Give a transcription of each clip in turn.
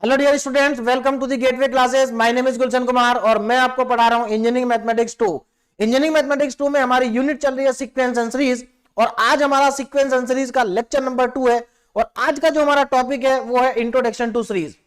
Hello dear students, welcome to the gateway classes. My name is Gulshan Kumar और मैं आपको पढ़ा रहा हूं इंजीनियरिंग मैथमेटिक्स 2। इंजीनियरिंग मैथमेटिक्स 2 में हमारी यूनिट चल रही है सीक्वेंस एंड सीरीज और आज हमारा सीक्वेंस एंड सीरीज का लेक्चर नंबर 2 है और आज का जो हमारा टॉपिक है वो है इंट्रोडक्शन टू सीरीज।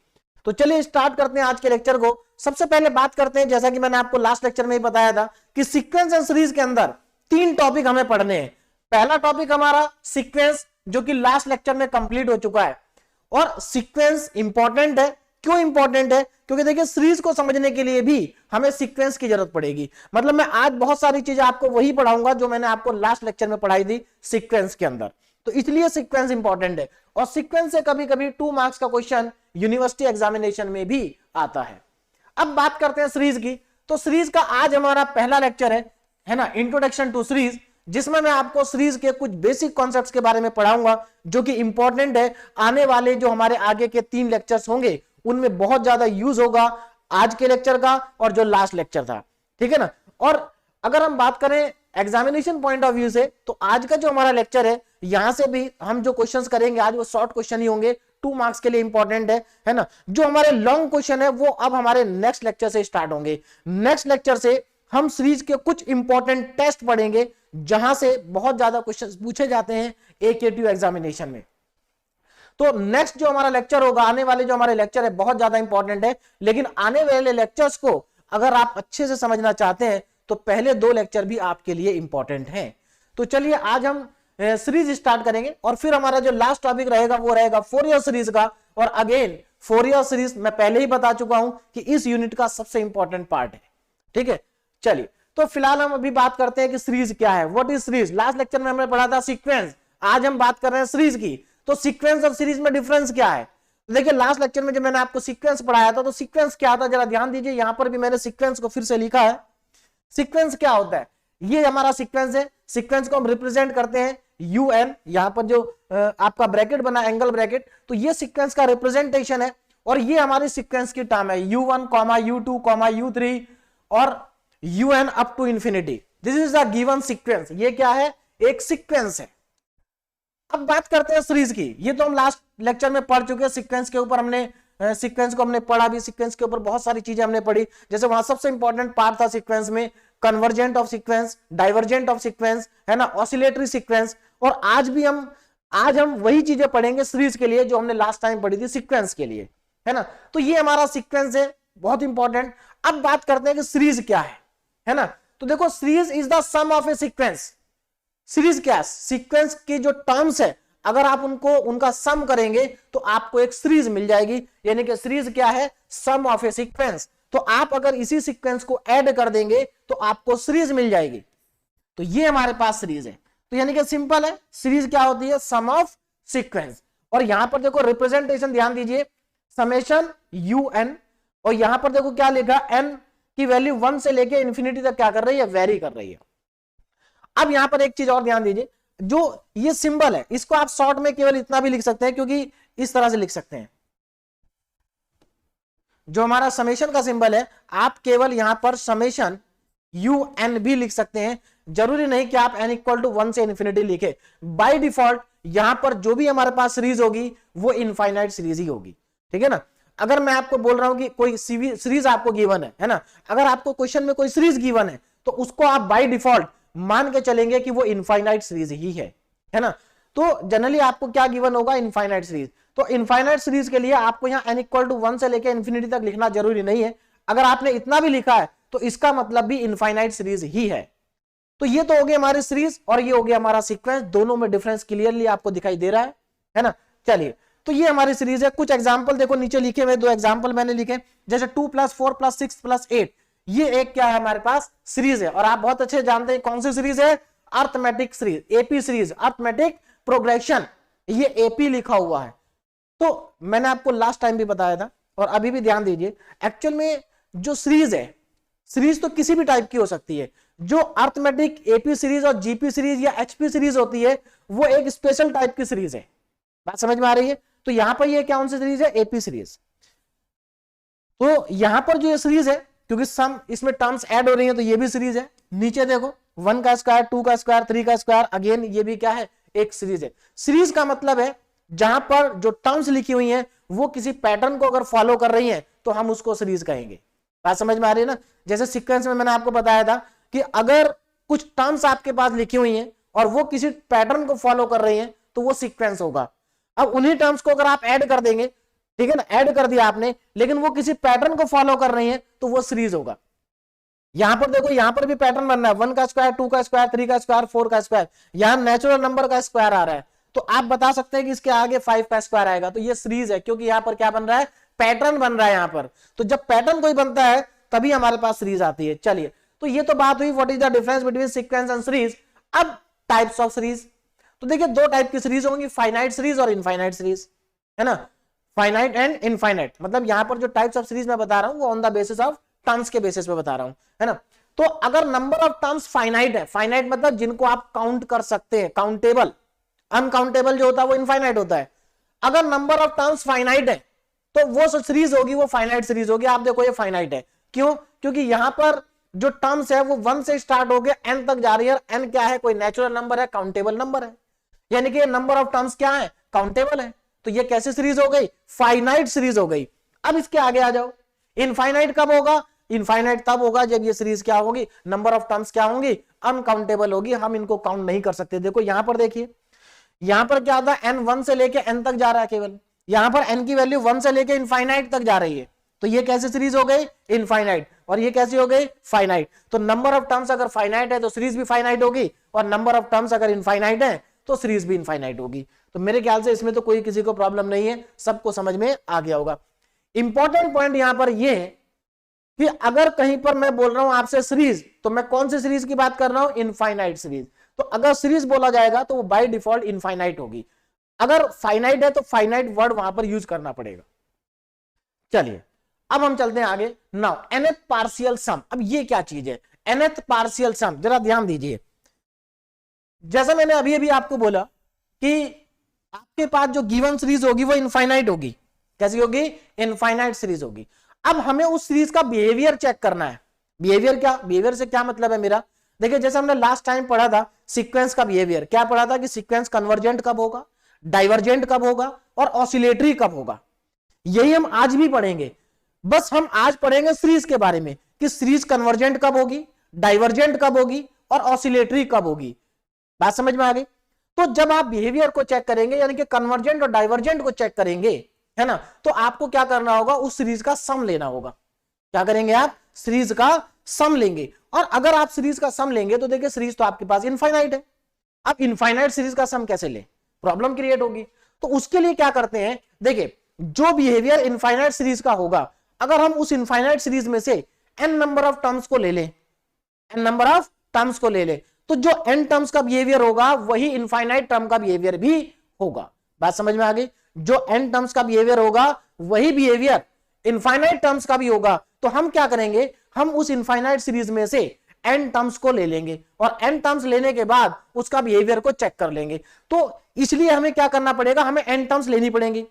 तो चलिए स्टार्ट करते हैं आज के लेक्चर को। सबसे पहले बात करते हैं, जैसा कि मैंने आपको लास्ट लेक्चर में ही बताया था कि सीक्वेंस एंड सीरीज के अंदर 3 टॉपिक हमें पढ़ने हैं। पहला टॉपिक हमारा सीक्वेंस, जो कि लास्ट लेक्चर में कंप्लीट हो चुका है। और सीक्वेंस इंपॉर्टेंट है। क्यों इंपॉर्टेंट है? क्योंकि देखिए सीरीज को समझने के लिए भी हमें सीक्वेंस की जरूरत पड़ेगी। मतलब मैं आज बहुत सारी चीजें आपको वही पढ़ाऊंगा जो मैंने आपको लास्ट लेक्चर में पढ़ाई थी सीक्वेंस के अंदर। तो इसलिए सीक्वेंस इंपॉर्टेंट है और सीक्वेंस से कभी कभी 2 मार्क्स का क्वेश्चन यूनिवर्सिटी एग्जामिनेशन में भी आता है। अब बात करते हैं सीरीज की। तो सीरीज का आज हमारा पहला लेक्चर है ना, इंट्रोडक्शन टू सीरीज, जिसमें मैं आपको सीरीज के कुछ बेसिक कॉन्सेप्ट्स के बारे में पढ़ाऊंगा जो कि इंपॉर्टेंट है। आने वाले जो हमारे आगे के 3 लेक्चर्स होंगे उनमें बहुत ज्यादा यूज होगा आज के लेक्चर का और जो लास्ट लेक्चर था, ठीक है ना। और अगर हम बात करें एग्जामिनेशन पॉइंट ऑफ व्यू से तो आज का जो हमारा लेक्चर है यहां से भी हम जो क्वेश्चंस करेंगे आज वो शॉर्ट क्वेश्चन ही होंगे, 2 मार्क्स के लिए इंपॉर्टेंट है ना। जो हमारे लॉन्ग क्वेश्चन है वो अब हमारे नेक्स्ट लेक्चर से स्टार्ट होंगे। नेक्स्ट लेक्चर से हम सीरीज के कुछ इंपॉर्टेंट टेस्ट पढ़ेंगे जहां से बहुत ज्यादा क्वेश्चंस पूछे जाते हैं AKTU एग्जामिनेशन में। तो नेक्स्ट जो हमारा लेक्चर होगा, आने वाले जो हमारे लेक्चर है बहुत ज्यादा इंपॉर्टेंट है। लेकिन आने वाले लेक्चर्स को अगर आप अच्छे से समझना चाहते हैं तो पहले 2 लेक्चर भी आपके लिए इंपॉर्टेंट हैं। तो चलिए आज हम सीरीज स्टार्ट करेंगे और फिर हमारा जो लास्ट टॉपिक रहेगा वो रहेगा फोरियर सीरीज का। और अगेन फोरियर सीरीज मैं पहले ही बता चुका हूं कि इस यूनिट का सबसे इंपॉर्टेंट पार्ट है, ठीक है। चलिए तो फिलहाल हम अभी बात करते हैं कि सीरीज क्या है, what is series. Last lecture में हमने पढ़ा था सीक्वेंस, आज हम बात कर रहे हैं सीरीज की। तो सीक्वेंस और सीरीज में डिफरेंस क्या है? देखिए लास्ट लेक्चर में जब मैंने आपको सीक्वेंस पढ़ाया था तो सीक्वेंस क्या था, जरा ध्यान दीजिए। यहां पर भी मैंने सीक्वेंस को फिर से लिखा है। सीक्वेंस क्या होता है? ये हमारा सीक्वेंस है। सीक्वेंस को हम रिप्रेजेंट करते हैं UN, यहां पर जो आपका ब्रैकेट बना एंगल ब्रैकेट, तो ये सीक्वेंस का रिप्रेजेंटेशन है। और ये हमारी सीक्वेंस की टर्म है U1, U2, U3 और UN up to infinity. This is the given sequence. ये क्या है? एक सीक्वेंस है। अब बात करते हैं सीरीज की। ये तो हम लास्ट लेक्चर में पढ़ चुके हैं। सीक्वेंस के ऊपर हमने सीक्वेंस को हमने पढ़ा भी, सीक्वेंस के ऊपर बहुत सारी चीजें हमने पढ़ी। जैसे वहां सबसे इंपॉर्टेंट पार्ट था सीक्वेंस में convergent of sequence, divergent of sequence, है ना, ऑसिलेटरी सीक्वेंस। और आज हम वही चीजें पढ़ेंगे सीरीज के लिए जो हमने लास्ट टाइम पढ़ी थी सीक्वेंस के लिए, है ना। तो ये हमारा सीक्वेंस है, बहुत इंपॉर्टेंट। अब बात करते हैं कि सीरीज क्या है ना। तो देखो series is the sum of a sequence. Series क्या है? सीक्वेंस की जो टर्म्स है अगर आप उनका सम करेंगे तो आपको एक सीरीज मिल जाएगी। यानी कि सीरीज क्या है? Sum of a sequence. तो आप अगर इसी सीक्वेंस को ऐड कर देंगे तो आपको सीरीज मिल जाएगी। तो ये हमारे पास सीरीज है। तो यानी कि सिंपल है, सीरीज क्या होती है? Sum of sequence. और यहां पर देखो रिप्रेजेंटेशन ध्यान दीजिए, समेशन UN। और यहां पर देखो क्या लिखा, n की वैल्यू 1 से लेके इंफिनिटी तक क्या कर रही है? वेरी कर रही है। अब यहां पर एक चीज और ध्यान दीजिए, जो ये सिंबल है इसको आप शॉर्ट में केवल इतना भी लिख सकते हैं, क्योंकि इस तरह से लिख सकते हैं। जो हमारा समेशन का सिंबल है आप केवल यहां पर समेशन UN भी लिख सकते हैं। जरूरी नहीं कि आप n इक्वल टू 1 से इंफिनिटी लिखे। बाय डिफॉल्ट यहां पर जो भी हमारे पास सीरीज होगी वो इनफाइनाइट सीरीज ही होगी, ठीक है ना। अगर मैं आपको बोल रहा हूं कि कोई सीरीज आपको गिवन है ना, अगर आपको क्वेश्चन में कोई सीरीज गिवन है तो उसको आप बाय डिफॉल्ट मान के चलेंगे कि वो इनफाइनाइट सीरीज ही है ना। तो जनरली आपको क्या गिवन होगा? Infinite series. तो इनफाइनाइट सीरीज के लिए आपको यहां n इक्वल टू 1 से लेकर इंफिनिटी तक लिखना जरूरी नहीं है। अगर आपने इतना भी लिखा है तो इसका मतलब भी इनफाइनाइट सीरीज ही है। तो ये तो हो गई हमारी सीरीज और ये हो गया हमारा सीक्वेंस। दोनों में डिफरेंस क्लियरली आपको दिखाई दे रहा है ना। चलिए तो ये हमारी सीरीज है। कुछ एग्जाम्पल देखो नीचे लिखे हुए, 2 एग्जाम्पल मैंने लिखे, जैसे 2 + 4 + 6 + 8। ये एक क्या है? हमारे पास सीरीज है। और आप बहुत अच्छे जानते हैं कौन सी सीरीज है? Arithmetic series, AP series, arithmetic progression. ये AP लिखा हुआ है। तो मैंने आपको लास्ट टाइम भी बताया था और अभी भी ध्यान दीजिए, एक्चुअल में जो सीरीज है, सीरीज तो किसी भी टाइप की हो सकती है। जो अर्थमेटिक AP सीरीज और GP सीरीज या HP सीरीज होती है वो एक स्पेशल टाइप की सीरीज है। बात समझ में आ रही है? तो यहां पर ये कौन सी सीरीज है? AP series. तो यहां पर जो ये सीरीज है, क्योंकि सम इसमें टर्म्स ऐड हो रही हैं तो ये भी सीरीज है। नीचे देखो 1 का स्क्वायर, 2 का स्क्वायर, 3 का स्क्वायर, अगेन ये भी क्या है? एक सीरीज है। सीरीज का मतलब है जहां पर जो टर्म्स लिखी हुई हैं वो किसी पैटर्न को अगर फॉलो कर रही हैं तो हम उसको सीरीज कहेंगे। बात समझ में आ रही है ना? जैसे सीक्वेंस में मैंने आपको बताया था कि अगर कुछ टर्म्स आपके पास लिखी हुई हैं और वो किसी पैटर्न को फॉलो कर रही हैं तो वो सीक्वेंस होगा। अब उन्हीं टर्म्स को अगर आप ऐड कर देंगे, ठीक है ना, ऐड कर दिया आपने, लेकिन वो किसी पैटर्न को फॉलो कर रही हैं तो वो सीरीज होगा। यहां पर देखो, यहां पर भी पैटर्न बन रहा है, 1 का स्क्वायर, 2 का स्क्वायर, 3 का स्क्वायर, 4 का स्क्वायर, यहां नेचुरल नंबर का स्क्वायर आ रहा है, तो आप बता सकते हैं कि इसके आगे 5 का स्क्वायर आएगा, तो ये सीरीज है, क्योंकि यहां पर क्या बन रहा है, पैटर्न बन रहा है यहां पर। तो जब पैटर्न कोई बनता है तभी हमारे पास सीरीज आती है। चलिए, तो ये तो बात हुई what is the difference between sequence and series. अब टाइप्स ऑफ सीरीज, तो देखिए दो टाइप की सीरीज होंगी, फाइनाइट सीरीज और इनफाइनाइट सीरीज, है ना, फाइनाइट एंड इनफाइनाइट। मतलब यहां पर जो टाइप्स ऑफ सीरीज मैं बता रहा हूं वो on the basis of terms के बेसिस पे बता रहा हूं, है ना। तो अगर नंबर ऑफ टर्म्स फाइनाइट है, फाइनाइट मतलब जिनको आप काउंट कर सकते हैं, काउंटेबल, अनकाउंटेबल जो होता है वो इनफाइनाइट होता है। अगर नंबर ऑफ टर्म्स फाइनाइट है तो वो सीरीज होगी, वो फाइनाइट सीरीज होगी। आप देखो ये फाइनाइट है, क्यों? क्योंकि यहां पर जो टर्म्स है वो 1 से स्टार्ट होकर n तक जा रही है, n क्या है, कोई नेचुरल नंबर है, काउंटेबल नंबर है, यानी कि नंबर ऑफ टर्म्स क्या है, काउंटेबल है। तो ये कैसे सीरीज हो गई, फाइनाइट सीरीज हो गई। अब इसके आगे आ जाओ, इनफाइनाइट कब होगा, इनफाइनाइट तब होगा जब ये सीरीज क्या होगी, नंबर ऑफ टर्म्स क्या होंगी, अनकाउंटेबल होगी, हम इनको काउंट नहीं कर सकते। देखो यहां पर देखिए, यहां पर क्या होता है, n 1 से लेके n तक जा रहा है केवल, यहां पर n की वैल्यू 1 से लेके इनफाइनाइट तक जा रही है, तो ये कैसे सीरीज हो गई, इनफाइनाइट, और ये कैसी हो गई, फाइनाइट। तो नंबर ऑफ टर्म्स अगर फाइनाइट है तो सीरीज भी फाइनाइट होगी, और नंबर ऑफ टर्म्स अगर इनफाइनाइट है तो सीरीज भी इनफाइनाइट होगी। तो मेरे ख्याल से इसमें तो कोई किसी को प्रॉब्लम नहीं है, सबको समझ में आ गया होगा। इंपॉर्टेंट पॉइंट यहां पर यह है कि अगर कहीं पर मैं बोल रहा हूं आपसे सीरीज, तो मैं कौन सी सीरीज की बात कर रहा हूं, इनफाइनाइट सीरीज। तो अगर सीरीज बोला जाएगा तो वो बाय डिफॉल्ट इनफाइनाइट होगी, अगर फाइनाइट है तो फाइनाइट वर्ड वहां पर यूज करना पड़ेगा। चलिए अब हम चलते हैं आगे। नाउ nth पार्शियल सम, अब ये क्या चीज है, nth पार्शियल सम, जरा ध्यान दीजिए। जैसा मैंने अभी अभी आपको बोला कि आपके पास जो गिवन सीरीज होगी वो इनफाइनाइट होगी, कैसी होगी, इनफाइनाइट सीरीज होगी। अब हमें उस सीरीज का बिहेवियर चेक करना है। बिहेवियर क्या, बिहेवियर से क्या मतलब है मेरा, देखिए जैसे हमने लास्ट टाइम पढ़ा था सीक्वेंस का बिहेवियर, क्या पढ़ा था कि सीक्वेंस कन्वर्जेंट कब होगा, डाइवर्जेंट कब होगा और ऑसिलेटरी कब होगा। यही हम आज भी पढ़ेंगे, बस हम आज पढ़ेंगे सीरीज के बारे में कि सीरीज कन्वर्जेंट कब होगी, डाइवर्जेंट कब होगी और ऑसिलेटरी कब होगी। बात समझ में आ गई? तो जब आप बिहेवियर को चेक करेंगे, यानी कि कन्वर्जेंट और डाइवर्जेंट को चेक करेंगे, है ना, तो आपको क्या करना होगा, उस सीरीज का सम लेना होगा। क्या करेंगे आप, सीरीज का सम लेंगे। और अगर आप सीरीज का सम लेंगे तो देखिए सीरीज तो आपके पास इनफाइनाइट है, अब इनफाइनाइट सीरीज का सम कैसे ले, प्रॉब्लम क्रिएट होगी। तो उसके लिए क्या करते हैं, देखिए जो बिहेवियर इनफाइनाइट सीरीज का होगा, अगर हम उस इनफाइनाइट सीरीज में से n नंबर ऑफ टर्म्स को ले लें, n नंबर ऑफ टर्म्स को ले ले, तो जो n टर्म्स का बिहेवियर होगा वही इनफाइनाइट टर्म का बिहेवियर भी होगा। बात समझ में आ गई? जो n टर्म्स का बिहेवियर होगा वही बिहेवियर इनफाइनाइट टर्म्स का भी होगा। तो हम क्या करेंगे, हम उस इनफाइनाइट सीरीज में से n टर्म्स को ले लेंगे और n टर्म्स लेने के बाद उसका बिहेवियर को चेक कर लेंगे। तो इसलिए हमें क्या करना पड़ेगा, हमें n टर्म्स लेनी पड़ेंगी,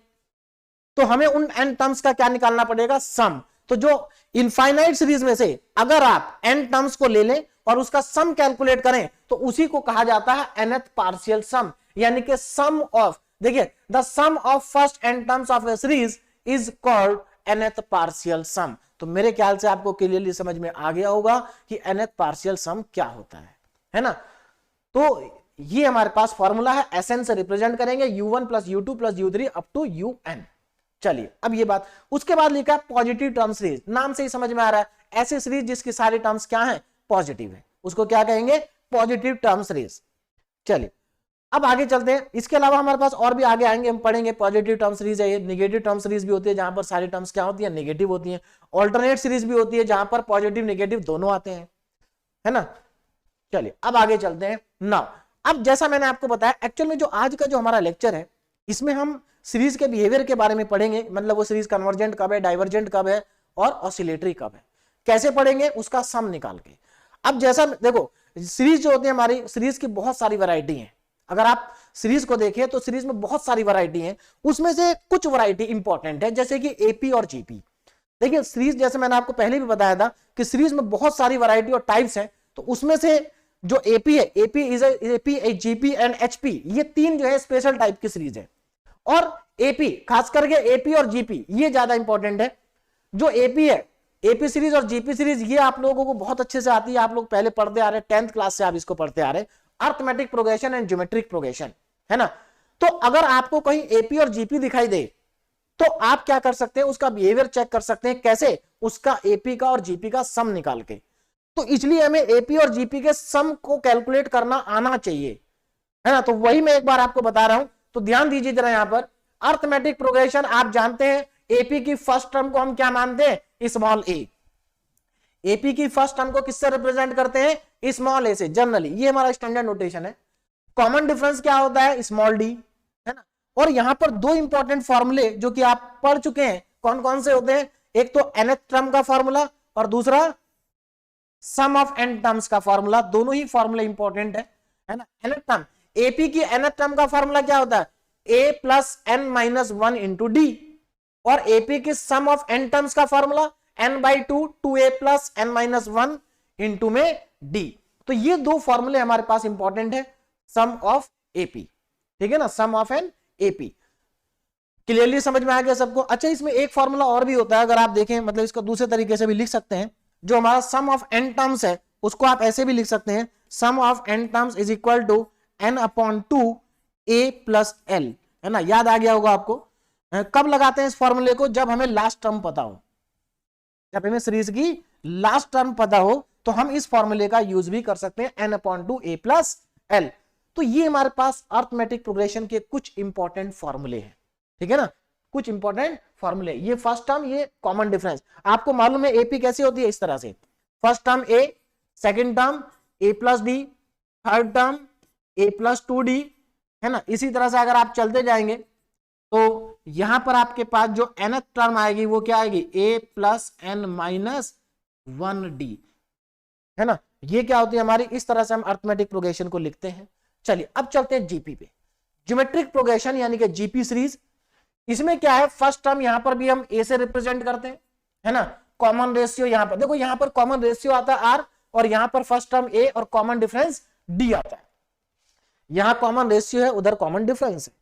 तो हमें उन n टर्म्स का क्या निकालना पड़ेगा, सम। तो जो इनफाइनाइट सीरीज में से अगर आप n टर्म्स को ले लें और उसका सम कैलकुलेट करें तो उसी को कहा जाता है nth पार्शियल सम, यानी कि सम ऑफ, देखिए the sum of first n terms of a series is called nth partial sum. तो मेरे ख्याल से आपको क्लियरली समझ में आ गया होगा कि nth पार्शियल सम क्या होता है ना। तो ये हमारे पास फॉर्मूला है, Sn से रिप्रेजेंट करेंगे u1 plus u2 plus u3 up to un। चलिए अब ये बात, उसके बाद लिखा है पॉजिटिव टर्म सीरीज, नाम से ही समझ में आ रहा है, ऐसी सीरीज जिसकी सारी टर्म्स क्या है, पॉजिटिव है, उसको क्या कहेंगे, पॉजिटिव टर्म सीरीज। चलिए अब आगे चलते हैं। इसके अलावा हमारे पास और भी आगे आएंगे, हम पढ़ेंगे पॉजिटिव टर्म सीरीज है, ये नेगेटिव टर्म सीरीज भी होती है जहां पर सारी टर्म्स क्या होती है, नेगेटिव होती है। ऑल्टरनेट सीरीज भी होती है जहां पर पॉजिटिव नेगेटिव दोनों आते हैं, है ना। चलिए अब आगे चलते हैं। नाउ अब जैसा मैंने आपको बताया, एक्चुअल में जो आज का जो हमारा लेक्चर है इसमें हम सीरीज के बिहेवियर के बारे में पढ़ेंगे, मतलब वो सीरीज कन्वर्जेंट कब है, डाइवर्जेंट कब है और ऑसिलेटरी कब है, कैसे पढ़ेंगे, उसका सम निकाल के। अब जैसा देखो सीरीज जो होती है हमारी, सीरीज की बहुत सारी वैरायटी है। अगर आप सीरीज को देखें तो सीरीज में बहुत सारी वैरायटी है, उसमें से कुछ वैरायटी इंपॉर्टेंट है, जैसे कि एपी और जीपी। देखिए सीरीज जैसे मैंने आपको पहले भी बताया था कि सीरीज में बहुत सारी वैरायटी और टाइप्स हैं, तो उसमें से जो एपी है, एपी, जीपी एंड एचपी, ये तीन जो है स्पेशल टाइप की सीरीज है। और एपी, खास करके एपी और जीपी ये ज्यादा इंपॉर्टेंट है। जो एपी है, एपी सीरीज और जीपी सीरीज, ये आप लोगों को बहुत अच्छे से आती है, आप लोग पहले पढ़ते आ रहे हैं, 10th क्लास से आप इसको पढ़ते आ रहे हैं, arithmetic progression and geometric progression, है ना। तो अगर आपको कहीं एपी और जीपी दिखाई दे तो आप क्या कर सकते हैं, उसका बिहेवियर चेक कर सकते हैं। कैसे? उसका एपी का और जीपी का सम निकाल के। तो इसलिए हमें एपी और जीपी के सम को कैलकुलेट करना आना चाहिए, है ना। तो वही मैं एक बार आपको बता रहा हूं, तो ध्यान दीजिए जरा। यहां पर अर्थमेटिक प्रोग्रेशन आप जानते हैं, एपी की फर्स्ट टर्म को हम क्या मानते हैं? स्मॉल ए। एपी की फर्स्ट टर्म को किससे रिप्रेजेंट करते हैं? स्मॉल ए से, जनरली। ये हमारा स्टैंडर्ड नोटेशन है। कॉमन डिफरेंस क्या होता है? स्मॉल डी, है ना। और यहां पर दो इंपॉर्टेंट फॉर्मूले जो कि आप पढ़ चुके हैं, कौन कौन से होते हैं? एक तो nth टर्म का फॉर्मूला और दूसरा सम ऑफ n टर्म्स का फॉर्मूला। दोनों ही फॉर्मूले इंपॉर्टेंट है ना। nth टर्म, एपी की nth टर्म का फॉर्मूला क्या होता है? a plus n minus 1 into D. और एपी की सम ऑफ n टर्म्स का formula n/2 2a plus n minus 1 into में d। तो ये दो फॉर्मूले हमारे पास इंपॉर्टेंट है, सम ऑफ एपी, ठीक है ना, सम ऑफ एन एपी। क्लियरली समझ में आ गया सबको? अच्छा, इसमें एक फॉर्मूला और भी होता है, अगर आप देखें, मतलब इसको दूसरे तरीके से भी लिख सकते हैं। जो हमारा सम ऑफ एन टर्म्स है उसको आप ऐसे भी लिख सकते हैं, sum of n terms is equal to n/2 a plus l, है ना। याद आ गया होगा आपको। कब लगाते हैं इस फॉर्मूले को? जब हमें लास्ट टर्म पता हो, जब हमें सीरीज की लास्ट टर्म पता हो तो हम इस फॉर्मूले का यूज भी कर सकते हैं, n/2 a प्लस l। तो ये हमारे पास अर्थमेटिक प्रोग्रेशन के कुछ इंपॉर्टेंट फॉर्मूले हैं, ठीक है ना, कुछ इंपॉर्टेंट फॉर्मूले। ये फर्स्ट टर्म, ये कॉमन डिफरेंस। आपको मालूम है एपी कैसे होती है? इस तरह से, first term a, second term A plus D, third term A plus 2d, है ना। इसी तरह से अगर आप चलते जाएंगे तो यहां पर आपके पास जो nth टर्म आएगी वो क्या आएगी? a plus n minus 1d, है ना। ये क्या होती है हमारी? इस तरह से हम अर्थमेटिक प्रोग्रेशन को लिखते हैं। चलिए अब चलते हैं जीपी पे, ज्योमेट्रिक प्रोग्रेशन यानी कि जीपी सीरीज। इसमें क्या है? फर्स्ट टर्म यहां पर भी हम ए से रिप्रेजेंट करते हैं, है ना। कॉमन रेशियो यहां पर देखो, यहां पर कॉमन रेशियो आता है आर, और यहां पर फर्स्ट टर्म ए और कॉमन डिफरेंस डी आता है। यहां कॉमन रेशियो है, उधर कॉमन डिफरेंस है।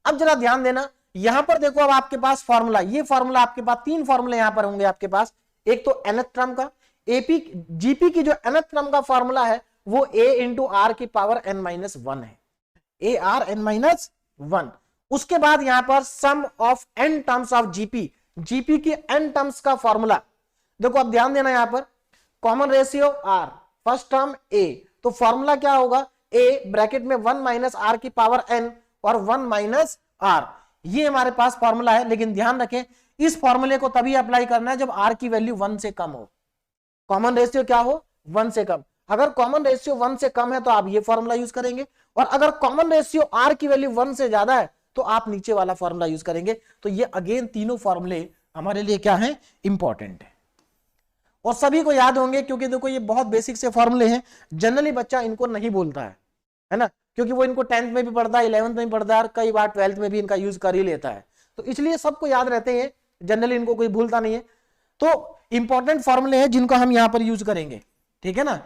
अब जरा ध्यान देना, यहां पर देखो, अब आपके पास फॉर्मूला, ये फॉर्मूला आपके पास, तीन फॉर्मूले यहां पर होंगे आपके पास। एक तो nth टर्म का, एपी जीपी की जो nth टर्म का फॉर्मूला है वो a इंटू आर की पावर n-1 है, ए आर n-1। उसके बाद यहां पर sum of n terms of GP, GP की n टर्म्स का फॉर्मूला देखो। अब ध्यान देना, यहां पर common ratio r, first term a, तो फॉर्मूला क्या होगा? a ब्रैकेट में 1 माइनस आर की पावर n और 1 माइनस आर, ये हमारे पास फॉर्मूला है। लेकिन ध्यान रखें, इस फॉर्मूले को तभी अप्लाई करना है जब r की वैल्यू 1 से कम हो। कॉमन रेशियो क्या हो? 1 से कम। अगर कॉमन रेशियो 1 से कम है तो आप ये फॉर्मूला यूज करेंगे, और अगर कॉमन रेशियो r की वैल्यू 1 से ज्यादा है तो आप नीचे वाला फॉर्मूला यूज करेंगे। तो ये अगेन तीनों फॉर्मूले हमारे लिए क्या है? इंपॉर्टेंट है, और सभी को याद होंगे, क्योंकि देखो ये बहुत बेसिक से फॉर्मूले हैं। जनरली बच्चा इनको नहीं बोलता है ना, क्योंकि वो इनको 10th में भी पढ़ता है, 11th में भी पढ़ता है, और कई बार 12th में भी इनका यूज कर ही लेता है। तो इसलिए सबको याद रहते हैं, जनरली इनको कोई भूलता नहीं है। तो इंपॉर्टेंट फॉर्मूले हैं जिनको हम यहां पर यूज करेंगे, ठीक है ना।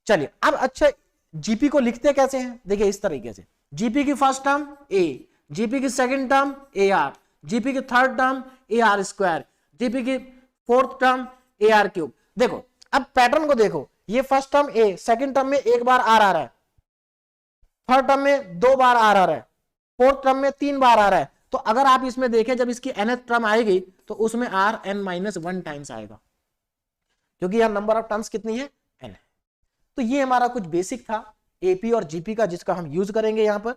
चलिए अब अच्छा, जीपी को लिखते कैसे हैं? देखिए इस तरीके से, जीपी की फर्स्ट टर्म ए, जीपी की second term a r, GP की third term a r square, GP की fourth term a r cube. देखो अब पैटर्न को देखो, ये first term a, second term में एक बार आर आ रहा है, थर्ड टर्म में 2 बार आर आ रहा है, फोर्थ टर्म में 3 बार आ रहा है। तो अगर आप इसमें देखें, जब इसकी nth टर्म आएगी तो उसमें r n-1 टाइम्स आएगा, क्योंकि यहां नंबर ऑफ टर्म्स कितनी है? n है। तो ये हमारा कुछ बेसिक था एपी और जीपी का, जिसका हम यूज करेंगे यहां पर।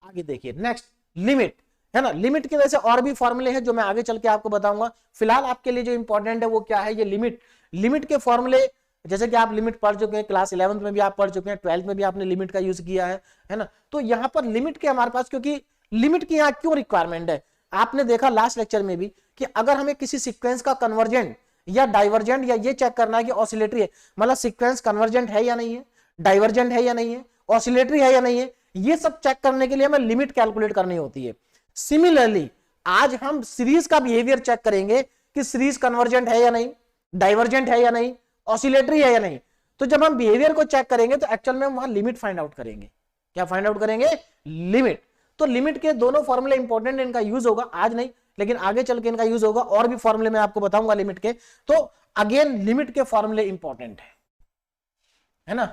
आगे देखिए नेक्स्ट, लिमिट, है ना। लिमिट के वैसे और भी फॉर्मूले हैं जो मैं आगे चल के आपको बताऊंगा। फिलहाल आपके लिए जो इंपॉर्टेंट है वो क्या है? ये लिमिट। लिमिट के फॉर्मूले, जैसे कि आप लिमिट पढ़ चुके हैं, क्लास 11th में भी आप पढ़ चुके हैं, 12th में भी आपने लिमिट का यूज किया है ना। तो यहाँ पर लिमिट के हमारे पास, क्योंकि लिमिट की यहाँ क्यों रिक्वायरमेंट है, आपने देखा लास्ट लेक्चर में भी कि अगर हमें किसी सीक्वेंस का कन्वर्जेंट या डाइवर्जेंट, या ये चेक करना है कि ऑसिलेटरी है, मतलब सीक्वेंस कन्वर्जेंट है या नहीं है, डाइवर्जेंट है या नहीं है, ऑसिलेटरी है या नहीं है, ये सब चेक करने के लिए हमें लिमिट कैलकुलेट करनी होती है। सिमिलरली आज हम सीरीज का बिहेवियर चेक करेंगे कि सीरीज कन्वर्जेंट है या नहीं, डाइवर्जेंट है या नहीं, ऑसिलेटरी है या नहीं। तो जब हम बिहेवियर को चेक करेंगे तो एक्चुअल में हम वहां लिमिट फाइंड आउट करेंगे। क्या फाइंड आउट करेंगे? लिमिट। तो लिमिट के दोनों फॉर्मूले इंपॉर्टेंट, इनका यूज होगा, आज नहीं लेकिन आगे चल के इनका यूज होगा, और भी फॉर्मूले मैं आपको बताऊंगा लिमिट के। तो अगेन लिमिट के फॉर्मूले इंपॉर्टेंट है ना।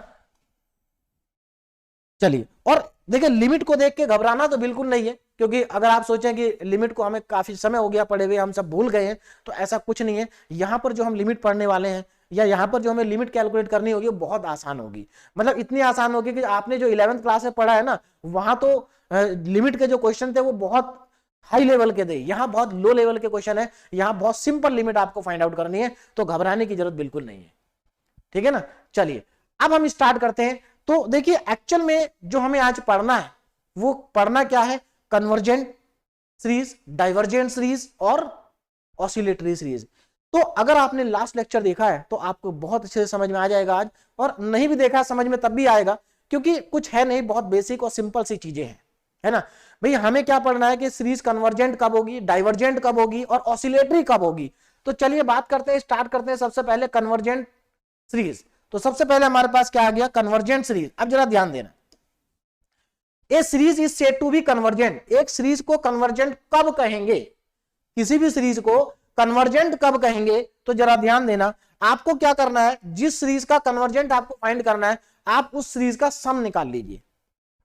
चलिए, और देखिए लिमिट को देख के घबराना तो बिल्कुल नहीं है, क्योंकि अगर आप सोचें कि लिमिट को हमें काफी समय हो गया पढ़े हुए, हम सब भूल गए हैं, तो ऐसा कुछ नहीं है। यहां पर जो हम लिमिट पढ़ने वाले हैं, या यहां पर जो हमें लिमिट कैलकुलेट करनी होगी, वो बहुत आसान होगी। मतलब इतनी आसान होगी कि आपने जो 11वीं क्लास में पढ़ा है ना, वहां तो लिमिट के जो क्वेश्चन थे वो बहुत हाई लेवल के थे, यहां बहुत लो लेवल के क्वेश्चन है, यहां बहुत सिंपल लिमिट आपको फाइंड आउट करनी है, तो घबराने की जरूरत बिल्कुल नहीं है, ठीक है ना। चलिए अब हम स्टार्ट करते हैं। तो देखिए एक्चुअल में जो हमें आज पढ़ना है, वो पढ़ना क्या है, कन्वर्जेंट सीरीज, डाइवर्जेंट सीरीज और ऑसिलेटरी सीरीज। तो अगर आपने लास्ट लेक्चर देखा है तो आपको बहुत अच्छे से समझ में आ जाएगा आज, और नहीं भी देखा समझ में तब भी आएगा, क्योंकि कुछ है नहीं, बहुत बेसिक और सिंपल सी चीजें हैं, है ना भाई। हमें क्या पढ़ना है कि सीरीज कन्वर्जेंट कब होगी, डाइवर्जेंट कब होगी और ऑसिलेटरी कब होगी। तो चलिए बात करते हैं, स्टार्ट करते हैं सबसे पहले कन्वर्जेंट सीरीज। तो सबसे पहले हमारे पास क्या आ गया, कन्वर्जेंट सीरीज। अब जरा ध्यान देना, a series is said to be convergent. एक सीरीज को कन्वर्जेंट कब कहेंगे, किसी भी सीरीज को कन्वर्जेंट कब कहेंगे, तो जरा ध्यान देना। आपको क्या करना है, जिस सीरीज का कन्वर्जेंट आपको फाइंड करना है, आप उस सीरीज का सम निकाल लीजिए,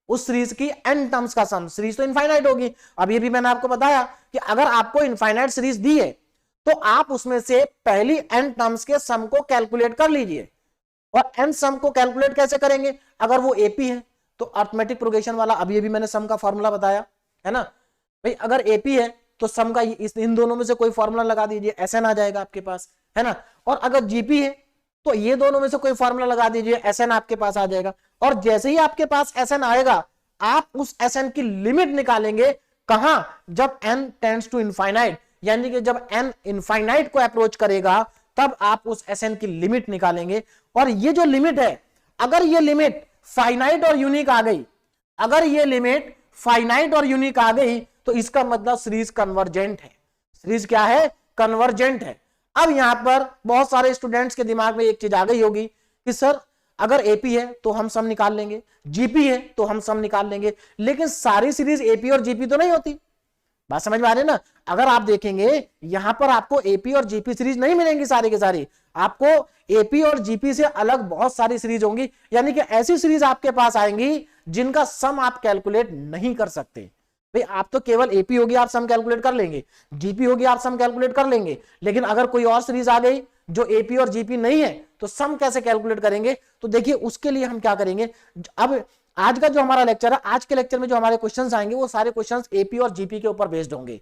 उस सीरीज की एन टर्म्स का सम। सीरीज तो इनफाइनाइट होगी, अब ये भी मैंने आपको बताया कि अगर आपको इनफाइनाइट सीरीज दी है तो आप उसमें से पहली एन टर्म्स के सम को कैलकुलेट कर लीजिए। और एन सम को कैलकुलेट कैसे करेंगे, अगर वो एपी है तो अर्थमेटिक प्रोग्रेशन वाला, अब ये भी मैंने सम का फॉर्मूला बताया है ना भाई। अगर एपी है तो सम का इन दोनों में से कोई फॉर्मूला लगा दीजिए, एसएन आ जाएगा आपके पास, है ना। और अगर जीपी है तो ये दोनों में से कोई फॉर्मूला लगा दीजिए, एसएन आपके पास आ जाएगा। और जैसे ही आपके पास एसएन आएगा, आप उस एसएन की लिमिट निकालेंगे, कहां, जब एन टेंड्स टू इनफाइनाइट, यानी कि जब एन इनफाइनाइट को अप्रोच करेगा, तब आप उस एसएन की लिमिट निकालेंगे। और ये जो लिमिट है, अगर ये लिमिट फाइनाइट और यूनिक आ गई, अगर ये लिमिट फाइनाइट और यूनिक आ गई, तो इसका मतलब सीरीज कन्वर्जेंट है। सीरीज क्या है, कन्वर्जेंट है। अब यहां पर बहुत सारे स्टूडेंट्स के दिमाग में एक चीज आ गई होगी कि सर अगर एपी है तो हम सम निकाल लेंगे, जीपी है तो हम सम निकाल लेंगे, लेकिन सारी सीरीज एपी और जीपी तो नहीं होती। बात समझ में आ रही है ना। अगर आप देखेंगे यहां पर आपको एपी और जीपी सीरीज नहीं मिलेंगी सारी की सारी, आपको एपी और जीपी से अलग बहुत सारी सीरीज होंगी, यानी कि ऐसी सीरीज आपके पास आएंगी जिनका सम आप कैलकुलेट नहीं कर सकते। भाई आप तो केवल एपी होगी आप सम कैलकुलेट कर लेंगे, जीपी होगी आप सम कैलकुलेट कर लेंगे, लेकिन अगर कोई और सीरीज आ गई जो एपी और जीपी नहीं है, तो सम कैसे कैलकुलेट करेंगे। तो देखिए उसके लिए हम क्या करेंगे, अब आज का जो हमारा लेक्चर है, आज के लेक्चर में जो हमारे क्वेश्चंस आएंगे वो सारे क्वेश्चंस एपी और जीपी के ऊपर बेस्ड होंगे।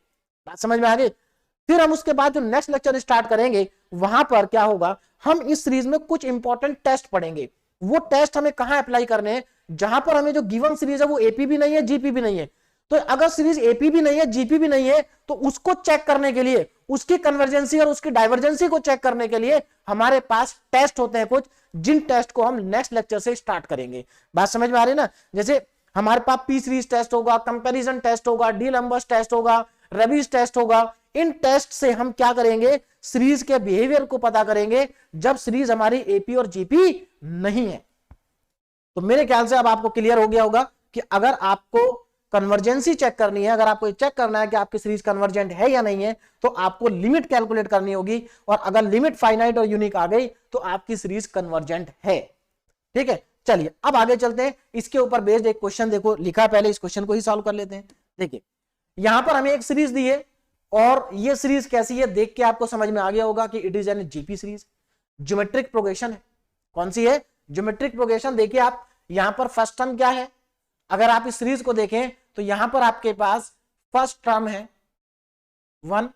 बात समझ में आ गई। फिर हम उसके बाद जो नेक्स्ट लेक्चर स्टार्ट करेंगे, वहां पर क्या होगा, हम इस सीरीज में कुछ इंपॉर्टेंट टेस्ट पढ़ेंगे। वो टेस्ट हमें कहां अप्लाई करने हैं, जहां पर हमें जो गिवन सीरीज है वो एपी भी नहीं है, जीपी भी नहीं है। तो अगर सीरीज एपी भी नहीं है, जीपी भी नहीं है, तो उसको चेक करने के लिए, उसकी कन्वर्जेंसी और उसकी डाइवर्जेंसी को चेक करने के लिए हमारे पास टेस्ट होते हैं कुछ, जिन टेस्ट को हम नेक्स्ट लेक्चर से स्टार्ट करेंगे। बात समझ में आ रही है ना। जैसे हमारे पास पी सीरीज टेस्ट होगा, कंपैरिजन टेस्ट होगा, डी लंबर्स टेस्ट होगा, रबीज टेस्ट होगा। इन टेस्ट से हम क्या करेंगे, सीरीज के बिहेवियर को पता करेंगे जब सीरीज हमारी एपी और जीपी नहीं है। तो मेरे ख्याल से अब आपको क्लियर हो गया होगा कि अगर आपको कन्वर्जेंसी चेक करनी है, अगर आपको चेक करना है कि आपकी सीरीज कन्वर्जेंट है या नहीं है, तो आपको लिमिट कैलकुलेट करनी होगी, और अगर लिमिट फाइनाइट और यूनिक आ गई तो आपकी सीरीज कन्वर्जेंट है। ठीक है, चलिए अब आगे चलते हैं। इसके ऊपर बेस्ड एक क्वेश्चन देखो लिखा है, पहले इस क्वेश्चन को ही सॉल्व कर लेते हैं। देखिए यहां पर हमें एक सीरीज दी है, और ये सीरीज कैसी है देख के आपको समझ में आ गया होगा कि it is N GP series, geometric progression है। कौन सी है, ज्योमेट्रिक प्रोग्रेशन। देखिए आप यहां पर फर्स्ट टर्म क्या है, अगर आप इस सीरीज को देखें तो यहां पर आपके पास फर्स्ट टर्म है 1।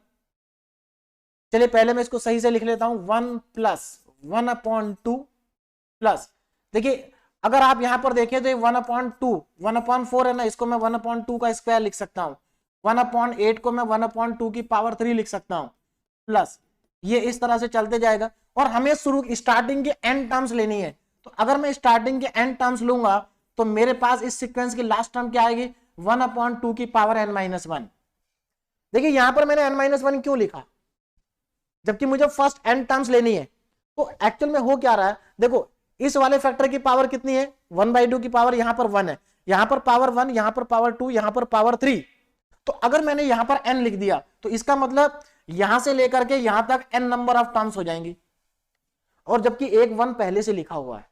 चलिए पहले मैं इसको सही से लिख लेता हूं, 1 प्लस 1/2 प्लस, देखिए अगर आप यहां पर देखें तो ये 1/2, 1/4 है ना, इसको मैं 1/2 का स्क्वायर लिख सकता हूं, 1/8 को मैं 1/2 की पावर 3 लिख सकता हूं, प्लस ये इस तरह से चलते जाएगा। और हमें शुरू स्टार्टिंग के एन टर्म्स लेनी है, तो अगर मैं स्टार्टिंग के एन टर्म्स लूंगा तो मेरे पास इस सीक्वेंस की लास्ट टर्म क्या आएगी, 1/2 की पावर n-1। देखिए यहां पर मैंने n-1 क्यों लिखा, जबकि मुझे फर्स्ट n टर्म्स लेनी है। तो एक्चुअल में हो क्या रहा है, देखो इस वाले फैक्टर की पावर कितनी है, 1/2 की पावर यहां पर 1 है, यहां पर पावर 1, यहां पर पावर 2, यहां पर पावर 3। तो अगर मैंने यहां पर n लिख दिया तो इसका मतलब यहां से लेकर के यहां तक n नंबर ऑफ टर्म्स हो जाएंगी, और जबकि एक 1 पहले से लिखा हुआ है।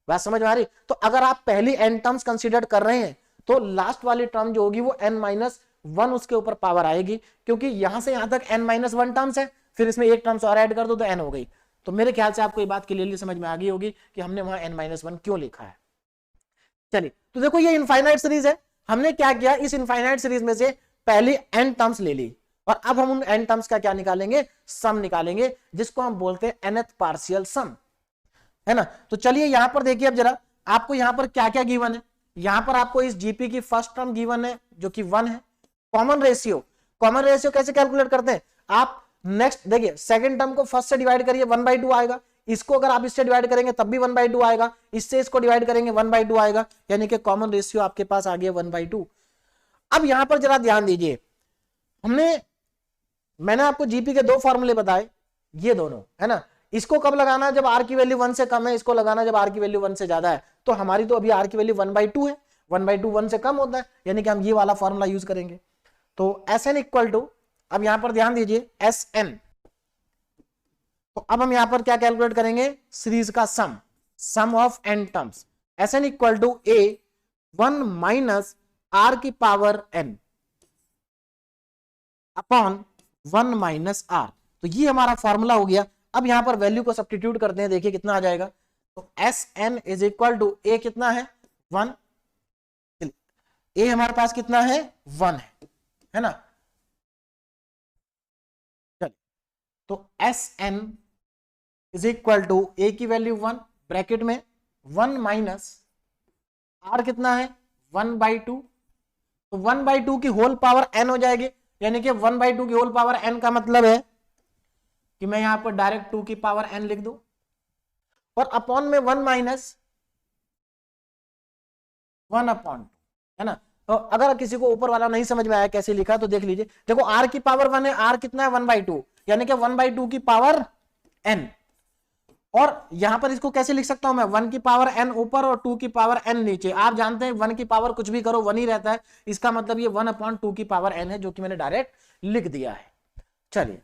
बात समझ में आ रही? तो अगर आप पहली n टर्म्स कंसीडर कर रहे हैं तो लास्ट वाली टर्म जो होगी वो n-1 उसके ऊपर पावर आएगी, क्योंकि यहां से यहां तक n-1 टर्म्स है, फिर इसमें एक टर्म्स और ऐड कर दो तो n हो गई। तो मेरे ख्याल से आपको ये बात क्लियरली समझ में आ गई होगी कि हमने वहां n-1 क्यों लिखा है। चलिए, तो देखो ये इनफाइनाइट सीरीज है। हमने क्या किया, इस इनफाइनाइट सीरीज में से पहली n टर्म्स ले ली, और अब हम उन n टर्म्स का क्या निकालेंगे, सम निकालेंगे, जिसको हम बोलते हैं nth पार्शियल सम, है ना। तो चलिए यहां पर देखिए, अब जरा आपको यहां पर क्या क्या गिवन है। यहां पर आपको इस जीपी की फर्स्ट टर्म गिवन है जो कि 1 है। कॉमन रेशियो, कॉमन रेशियो कैसे कैलकुलेट करते हैं, आप नेक्स्ट देखिए सेकंड टर्म को फर्स्ट से डिवाइड करिए, 1/2 आएगा। इसको अगर आप इससे डिवाइड करेंगे तब भी 1/2 आएगा, इससे इसको डिवाइड करेंगे 1/2 आएगा, यानी कि कॉमन रेशियो आपके पास आ गया 1/2। अब यहां पर जरा ध्यान दीजिए, मैंने आपको जीपी के 2 फॉर्मूले बताए, ये दोनों, है ना। इसको कब लगाना है, जब आर की वैल्यू 1 से कम है, इसको लगाना जब आर की वैल्यू 1 से ज्यादा है। तो हमारी तो अभी आर की वैल्यू 1/2 है, 1/2 1 से कम होता है, यानी कि हम ये वाला फॉर्मूला यूज करेंगे। तो Sn इक्वल टू, अब यहां पर ध्यान दीजिए Sn, तो अब हम यहां पर क्या कैलकुलेट करेंगे, सीरीज का sum of n terms. Sn equal to a 1 minus r की power n upon 1 minus r। तो ये हमारा फॉर्मूला हो गया। अब यहां पर वैल्यू को सब्स्टिट्यूट करते हैं, देखिए कितना आ जाएगा। तो Sn is equal to a कितना है 1, a हमारे पास कितना है 1 है ना। चलिए, तो Sn is equal to a की वैल्यू 1, ब्रैकेट में 1 माइनस r कितना है 1/2, तो 1/2 की होल पावर n हो जाएगी, यानी कि 1/2 की होल पावर n का मतलब है कि मैं यहां पर डायरेक्ट 2 की पावर n लिख दूं, और अपॉन में 1 माइनस 1/2, है ना। तो अगर किसी को ऊपर वाला नहीं समझ में आया कैसे लिखा तो देख लीजिए, देखो r की पावर 1 है, r कितना है 1/2, यानी कि 1/2 की पावर n, और यहां पर इसको कैसे लिख सकता हूं मैं, 1 की पावर n ऊपर और 2 की पावर n नीचे। आप जानते हैं 1 की पावर कुछ भी करो 1 ही रहता है, इसका मतलब ये 1/2 की पावर n है, जो कि मैंने डायरेक्ट लिख दिया है। चलिए,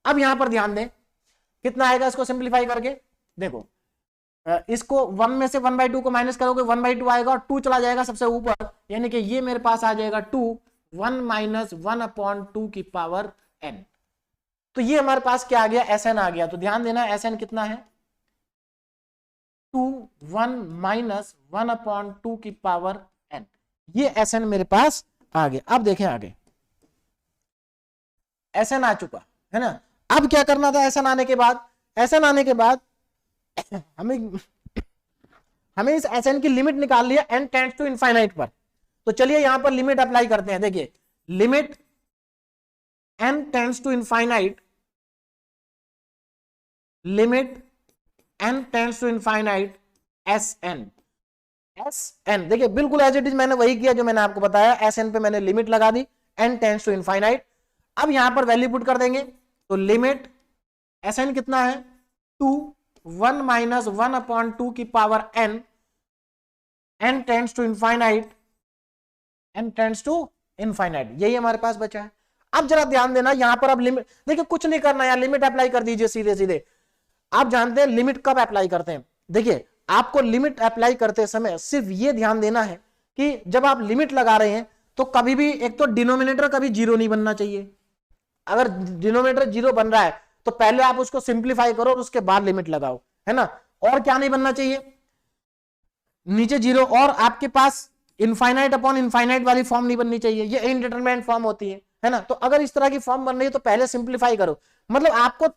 अब यहां पर ध्यान दें कितना आएगा, इसको सिंप्लीफाई करके देखो, इसको 1 में से 1/2 को माइनस करोगे 1/2 आएगा, और 2 चला जाएगा सबसे ऊपर, यानी कि ये मेरे पास आ जाएगा 2 1 माइनस 1/2 की पावर n। तो ये हमारे पास क्या आ गया, Sn आ गया। तो ध्यान देना Sn कितना है 2 1 माइनस 1/2 की पावर n, ये Sn मेरे पास आ गया। अब देखें आगे, Sn आ चुका है ना। अब क्या करना था, Sn आने के बाद, Sn आने के बाद हमें इस Sn की लिमिट निकाल लिया n टेंड्स टू इनफाइनाइट पर। तो चलिए यहां पर लिमिट अप्लाई करते हैं, देखिए limit n tends to infinite, limit n tends to infinite Sn, देखिए बिल्कुल एज इट इज मैंने वही किया जो मैंने आपको बताया, Sn पे मैंने लिमिट लगा दी n टेंड्स टू इनफाइनाइट। अब यहां पर वैल्यू पुट कर देंगे, तो लिमिट Sn कितना है 2 1 माइनस 1/2 की power n, n tends to infinite, n tends to infinite, यही हमारे पास बचा है। अब जरा ध्यान देना, यहां पर अब लिमिट, देखिए कुछ नहीं करना यार, लिमिट अप्लाई कर दीजिए सीधे सीधे। आप जानते हैं लिमिट कब अप्लाई करते हैं, देखिए आपको लिमिट अप्लाई करते समय सिर्फ ये ध्यान देना है कि जब आप लिमिट लगा रहे हैं तो कभी भी एक तो डिनोमिनेटर कभी जीरो नहीं बनना चाहिए। अगर डिनोमिनेटर जीरो बन रहा है तो पहले आप उसको सिंप्लीफाई करो और उसके बाद लिमिट लगाओ, है ना। और क्या नहीं बनना चाहिए, नीचे जीरो, और आपके पास इनफाइनाइट अपॉन इनफाइनाइट वाली फॉर्म नहीं बननी चाहिए, ये इनडिटरमिनेट फॉर्म होती है ना। तो अगर इस तरह की फॉर्म बन रही है तो पहले सिंप्लीफाई करो, मतलब आपको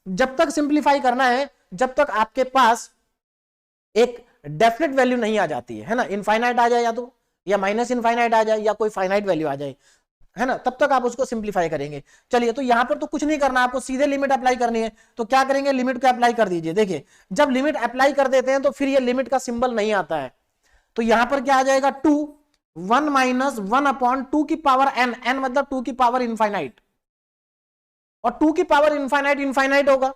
जब तक सिंप्लीफाई करना है जब तक आपके पास एक डेफिनेट वैल्यू नहीं आ जाती है ना, इनफाइनाइट आ जाए या तो, या माइनस इनफाइनाइट आ जाए, या कोई फाइनाइट वैल्यू आ जाए, है ना, तब तक आप उसको सिंप्लीफाई करेंगे। चलिए, तो यहां पर तो कुछ नहीं करना, आपको सीधे लिमिट अप्लाई करनी है। तो क्या करेंगे, लिमिट को अप्लाई कर दीजिए। देखिए जब लिमिट अप्लाई कर देते हैं तो फिर ये लिमिट का सिंबल नहीं आता है, तो यहां पर क्या आ जाएगा 2 1 माइनस 1/2 की पावर n, n मतलब 2 की पावर इनफाइनाइट, और 2 की पावर इनफाइनाइट इनफाइनाइट होगा,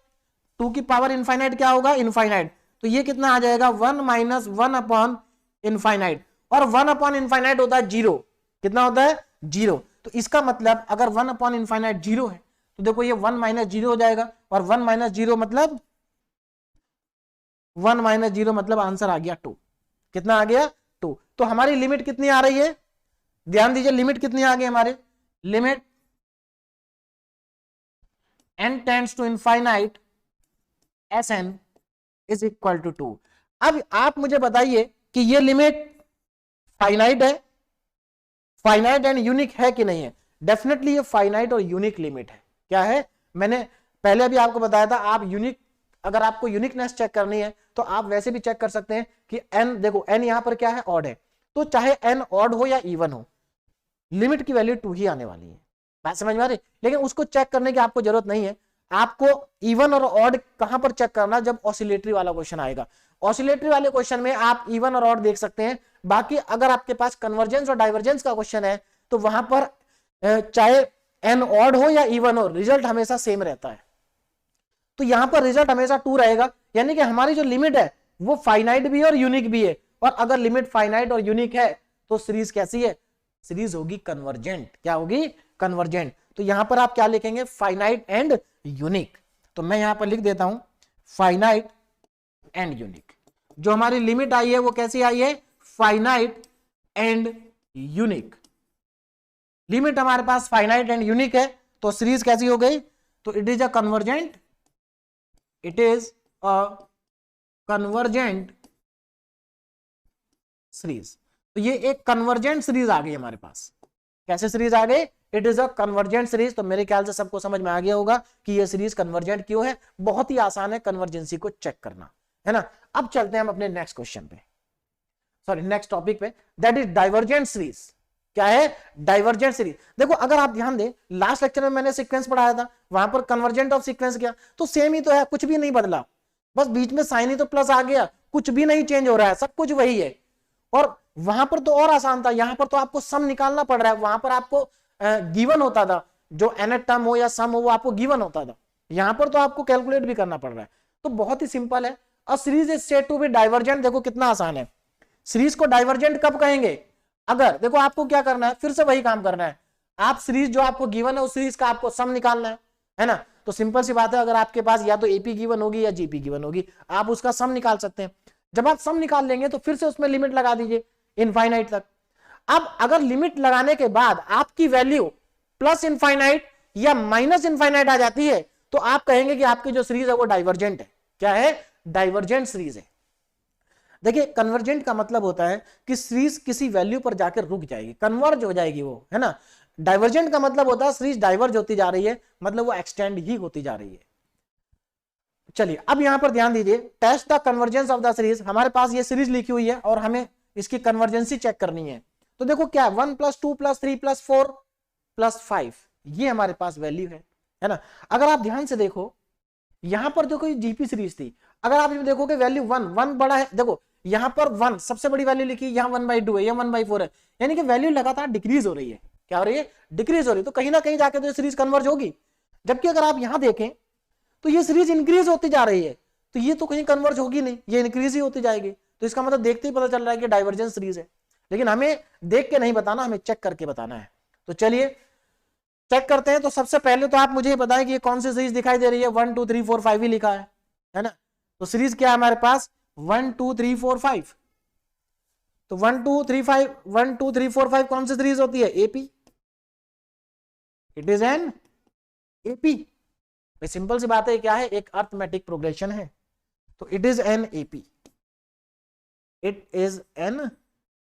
2 की पावर इनफाइनाइट क्या होगा, इनफाइनाइट। तो ये कितना आ जाएगा 1 माइनस 1/इनफाइनाइट, और 1 अपॉन इनफाइनाइट होता है 0। कितना होता है? 0। तो इसका मतलब अगर 1 अपॉन इनफाइनाइट 0 है तो देखो ये 1 माइनस 0 हो जाएगा, और 1 माइनस 0 मतलब 1 माइनस 0 मतलब आंसर आ गया 2। कितना आ गया? 2। तो हमारी लिमिट कितनी आ रही है? ध्यान दीजिए, लिमिट कितनी आ गई हमारे? Limit n tends to infinite Sn is equal to 2। अब आप मुझे बताइए कि ये लिमिट फाइनाइट है, फाइनाइट एंड यूनिक है कि नहीं है? डेफिनेटली ये फाइनाइट और यूनिक लिमिट है। क्या है? मैंने पहले भी आपको बताया था, आप यूनिक, अगर आपको यूनिकनेस चेक करनी है तो आप वैसे भी चेक कर सकते हैं कि n, देखो n यहां पर क्या है? ऑड है, तो चाहे n ऑड हो या इवन हो, लिमिट की वैल्यू 2 ही आने वाली है। बात समझ में आ रही? लेकिन उसको चेक करने की आपको जरूरत नहीं है। आपको इवन और ऑड कहां पर चेक करना? जब ऑसिलेटरी वाला क्वेश्चन आएगा। ऑसिलेटरी वाले क्वेश्चन में आप इवन और ऑड देख सकते हैं। बाकी अगर आपके पास कन्वर्जेंस और डाइवर्जेंस का क्वेश्चन है तो वहां पर चाहे एन ऑड हो या इवन हो, रिजल्ट हमेशा सेम रहता है। तो यहां पर रिजल्ट हमेशा 2 रहेगा, यानी कि हमारी जो लिमिट है वो फाइनाइट भी है और यूनिक भी है। और अगर लिमिट फाइनाइट और यूनिक है तो सीरीज कैसी है? सीरीज होगी कन्वर्जेंट। क्या होगी? कन्वर्जेंट। तो यहां पर आप क्या लिखेंगे? Finite and unique. तो मैं यहां पर लिख देता हूं फाइनाइट एंड यूनिक। जो हमारी लिमिट आई है वो कैसी आई है? Finite and unique. लिमिट हमारे पास फाइनाइट एंड यूनिक है, तो सीरीज कैसी हो गई? तो it is a convergent, it is a convergent series. तो ये एक कन्वर्जेंट सीरीज आ गई हमारे पास। कैसे सीरीज आ गई? It is a convergent series. तो मेरे ख्याल से सबको समझ में आ गया होगा कि ये सीरीज कन्वर्जेंट क्यों है। बहुत ही आसान है कन्वर्जेंसी को चेक करना, है ना। अब चलते हैं हम अपने नेक्स्ट क्वेश्चन पे, सॉरी नेक्स्ट टॉपिक पे, दैट इज डाइवर्जेंट सीरीज। क्या है? Divergent series. देखो अगर आप ध्यान दें, लास्ट लेक्चर में मैंने सीक्वेंस पढ़ाया था, वहां पर कन्वर्जेंट ऑफ सीक्वेंस किया, तो सेम ही तो है, कुछ भी नहीं बदला, बस बीच में साइन ही तो प्लस आ गया, कुछ भी नहीं चेंज हो रहा है, सब कुछ वही है। और वहां पर तो और आसान था, यहां पर तो आपको सम निकालना पड़ रहा है। वहां पर आपको गिवन होता था, जो nth टर्म हो या सम हो वो आपको गिवन होता था। यहां पर तो आपको कैलकुलेट भी करना पड़ रहा है। तो बहुत ही सिंपल है। A series is said to be divergent. देखो कितना आसान है। सीरीज को डाइवर्जेंट कब कहेंगे? अगर देखो आपको क्या करना है, फिर से वही काम करना है। आप सीरीज जो आपको गिवन है उस सीरीज का आपको सम निकालना है ना। तो सिंपल सी बात है, अगर आपके पास या तो एपी गिवन होगी या जीपी गिवन होगी, आप उसका सम निकाल सकते हैं। जब आप सम निकाल लेंगे तो फिर से उसमें लिमिट लगा दीजिए इनफाइनाइट तक। अब अगर लिमिट लगाने के बाद आपकी वैल्यू प्लस इनफाइनाइट या माइनस इनफाइनाइट आ जाती है तो आप कहेंगे कि आपकी जो सीरीज है वो डाइवर्जेंट है। क्या है? डाइवर्जेंट सीरीज है। देखिए कन्वर्जेंट का मतलब होता है कि सीरीज किसी वैल्यू पर जाकर रुक जाएगी, कन्वर्ज हो जाएगी वो, है ना। डाइवर्जेंट का मतलब होता है सीरीज डाइवर्ज होती जा रही है, मतलब वो एक्सटेंड ही होती जा रही है। चलिए अब यहां पर ध्यान दीजिए, test the convergence of the series. हमारे पास ये सीरीज लिखी हुई है और हमें इसकी कन्वर्जेंसी चेक करनी है। तो देखो क्या है, 1 + 2 + 3 + 4 + 5, ये हमारे पास वैल्यू है ना। अगर आप ध्यान से देखो, यहां पर देखो ये जीपी सीरीज थी, अगर आप देखोगे वैल्यू 1 बड़ा है, देखो यहां पर 1 सबसे बड़ी वैल्यू लिखी, यहां 1/2 है, यहां 1/4 है, यानी कि वैल्यू लगातार डिक्रीज हो रही है। क्या हो रही है? डिक्रीज हो रही है। तो कहीं ना कहीं जाके तो सीरीज कन्वर्ज होगी। जबकि अगर आप यहां देखें तो ये सीरीज इंक्रीज होती जा रही है, तो ये तो कहीं कन्वर्ज होगी नहीं, ये इंक्रीज ही होती जाएगी। तो इसका मतलब देखते ही पता चल रहा है कि डाइवर्जेंस सीरीज है। लेकिन हमें देख के नहीं बताना, हमें चेक करके बताना है। तो चलिए चेक करते हैं। तो सबसे पहले तो आप मुझे बताएं कि ये कौन सी सीरीज दिखाई दे रही है? 1 2 3 4 5 ही लिखा है ना। तो सीरीज क्या है हमारे पास? 1 2 3 4 5। तो 1 2 3 5 1 2 3 4 5 कौन सी सीरीज होती है? AP. It is an AP. Simple सी बात है, क्या है? एक अर्थमेटिक प्रोग्रेशन है। तो it is an AP, it is an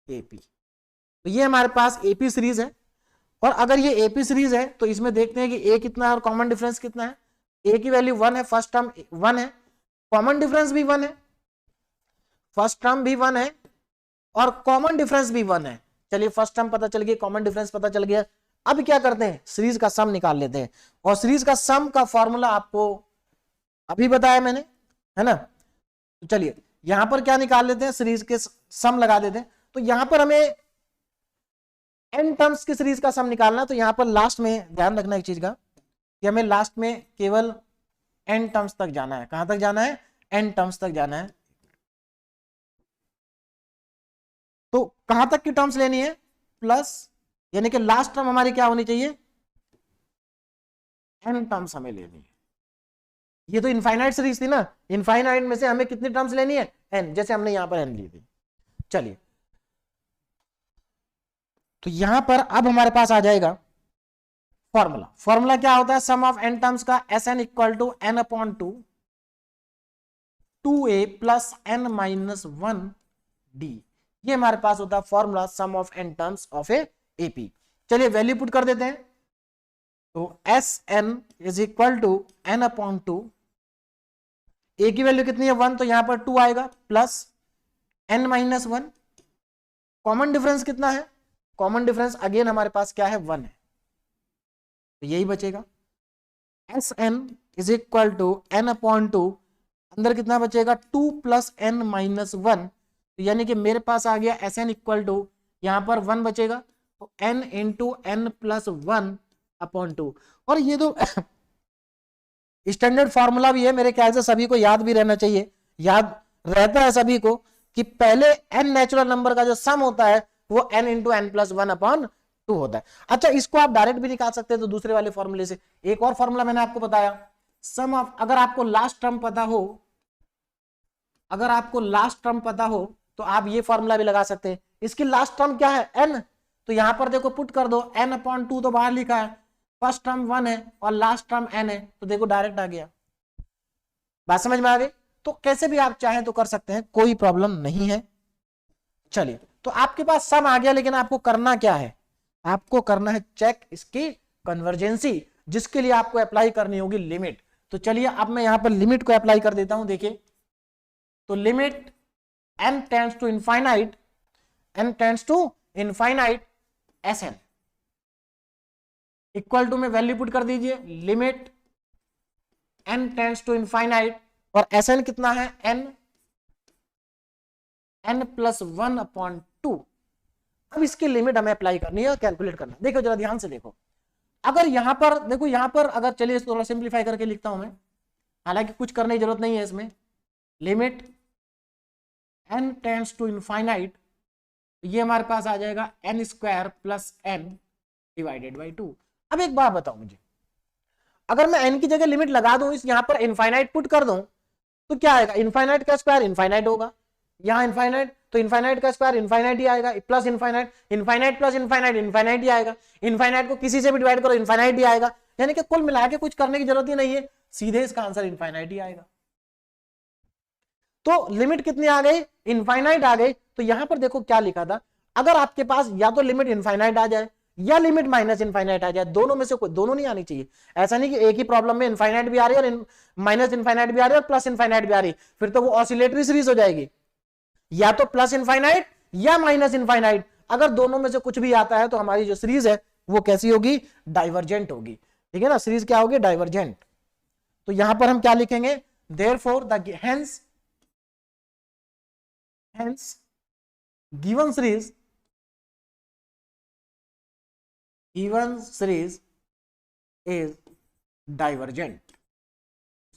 AP. तो ये हमारे पास एपी सीरीज है। और अगर ये एपी सीरीज है तो इसमें देखते हैं कि ए कितना है और कॉमन डिफरेंस कितना है। ए की वैल्यू 1 है, फर्स्ट टर्म 1 है, कॉमन डिफरेंस भी 1 है, फर्स्ट टर्म भी 1 है और कॉमन डिफरेंस भी 1 है। चलिए फर्स्ट टर्म पता चल गया, कॉमन डिफरेंस पता चल गया। अब क्या करते हैं? सीरीज का सम निकाल लेते हैं। और सीरीज का सम का फॉर्मूला आपको अभी बताया मैंने, है ना। तो चलिए यहां पर क्या निकाल लेते हैं? सीरीज के सम लगा देते हैं। तो यहां पर हमें n टर्म्स की सीरीज का सम निकालना है। तो यहां पर लास्ट में ध्यान रखना एक चीज का, कि हमें लास्ट में केवल n टर्म्स तक जाना है। कहां तक जाना है? n टर्म्स तक जाना है। तो कहां तक की टर्म्स लेनी है, प्लस, यानी कि लास्ट टर्म हमारी क्या होनी चाहिए, n टर्म्स हमें लेनी है। ये तो इनफाइनाइट सीरीज थी ना, इनफाइनाइट में से हमें कितनी टर्म्स लेनी है, n, जैसे हमने यहां पर n ली थी। चलिए, तो यहां पर अब हमारे पास आ जाएगा फॉर्मूला। फॉर्मूला क्या होता है, सम ऑफ n टर्म्स का Sn equal to n upon 2a plus n minus 1d, ये हमारे पास होता है formula sum of n terms of a AP. चलिए वैल्यू पुट कर देते हैं, तो Sn is equal to n upon 2, a की वैल्यू कितनी है 1, तो यहां पर 2 आएगा, plus n minus 1, common difference कितना है, कॉमन डिफरेंस अगेन हमारे पास क्या है 1 है, तो यही बचेगा। Sn is equal to n upon 2, अंदर कितना बचेगा 2 प्लस n माइनस 1, तो यानी कि मेरे पास आ गया Sn इक्वल टू, यहां पर 1 बचेगा, तो n into n plus 1 upon 2। और ये तो स्टैंडर्ड फॉर्मूला भी है, मेरे ख्याल से सभी को याद भी रहना चाहिए, याद रहता है सभी को कि पहले n नेचुरल नंबर का जो सम होता है वो n into n plus 1 upon 2 होता है। अच्छा, इसको आप डायरेक्ट भी निकाल सकते हैं, तो दूसरे वाले फॉर्मूले से। एक और फॉर्मूला मैंने आपको बताया, सम ऑफ, अगर आपको लास्ट टर्म पता हो, अगर आपको लास्ट टर्म पता हो तो आप ये फॉर्मूला भी लगा सकते हैं। इसकी लास्ट टर्म क्या है n, तो यहां पर देखो पुट कर दो, n अपॉन 2 तो बाहर लिखा है, फर्स्ट टर्म 1 है और लास्ट टर्म n है, तो देखो डायरेक्ट आ गया। बात समझ में आ गई? तो कैसे भी आप चाहें तो कर सकते हैं, कोई प्रॉब्लम नहीं है। चलिए, तो आपके पास सम आ गया, लेकिन आपको करना क्या है, आपको करना है चेक इसकी कन्वर्जेंसी, जिसके लिए आपको अप्लाई करनी होगी लिमिट। तो चलिए अब मैं यहां पर लिमिट को अप्लाई कर देता हूं। देखिए, तो limit n tends to infinite, n tends to infinite Sn equal to में वैल्यू पुट कर दीजिए, limit n tends to infinite, और Sn कितना है n प्लस 1 अपॉन 2। अब इसकी लिमिट हमें अप्लाई करनी है और कैलकुलेट करना। देखो जरा ध्यान से देखो, अगर यहां पर देखो, यहां पर अगर, चलिए इसको थोड़ा सिंप्लीफाई करके लिखता हूं मैं, हालांकि कुछ करने की जरूरत नहीं है इसमें। Limit n tends to infinite, ये हमारे पास आ जाएगा n square plus n divided by 2। अब एक बात बताओ मुझे, अगर मैं n की जगह लिमिट लगा दूं, इस यहां पर इनफाइनाइट पुट कर दूं, तो क्या आएगा, इनफाइनाइट का स्क्वायर इनफाइनाइट होगा, यहां इनफाइनाइट, तो इनफाइनाइट का स्क्वायर इनफाइनाइट ही आएगा, plus infinite, infinite plus infinite infinite ही आएगा, इनफाइनाइट को किसी से भी डिवाइड करो इनफाइनाइट ही आएगा, यानी कि कुल मिला के कुछ करने की जरूरत ही नहीं है, सीधे इसका आंसर इनफाइनाइट ही आएगा। तो लिमिट कितनी आ गई, इनफाइनाइट आ गई। तो यहां पर देखो क्या लिखा था, अगर आपके पास या तो लिमिट इनफाइनाइट आ जाए या लिमिट माइनस इनफाइनाइट आ जाए, दोनों में से कोई, दोनों नहीं आनी चाहिए। ऐसा नहीं कि एक ही प्रॉब्लम में इनफाइनाइट भी आ रही है और माइनस इनफाइनाइट भी आ रही है और प्लस इनफाइनाइट भी आ रही है, फिर तो वो ऑसिलेटरी सीरीज हो जाएगी, या तो प्लस इनफाइनाइट या माइनस इनफाइनाइट। अगर दोनों में से कुछ भी आता है तो हमारी जो सीरीज है वो कैसी होगी, डाइवर्जेंट होगी। ठीक है ना, सीरीज क्या होगी, डाइवर्जेंट। तो यहां पर हम क्या लिखेंगे, therefore the hence given series is divergent।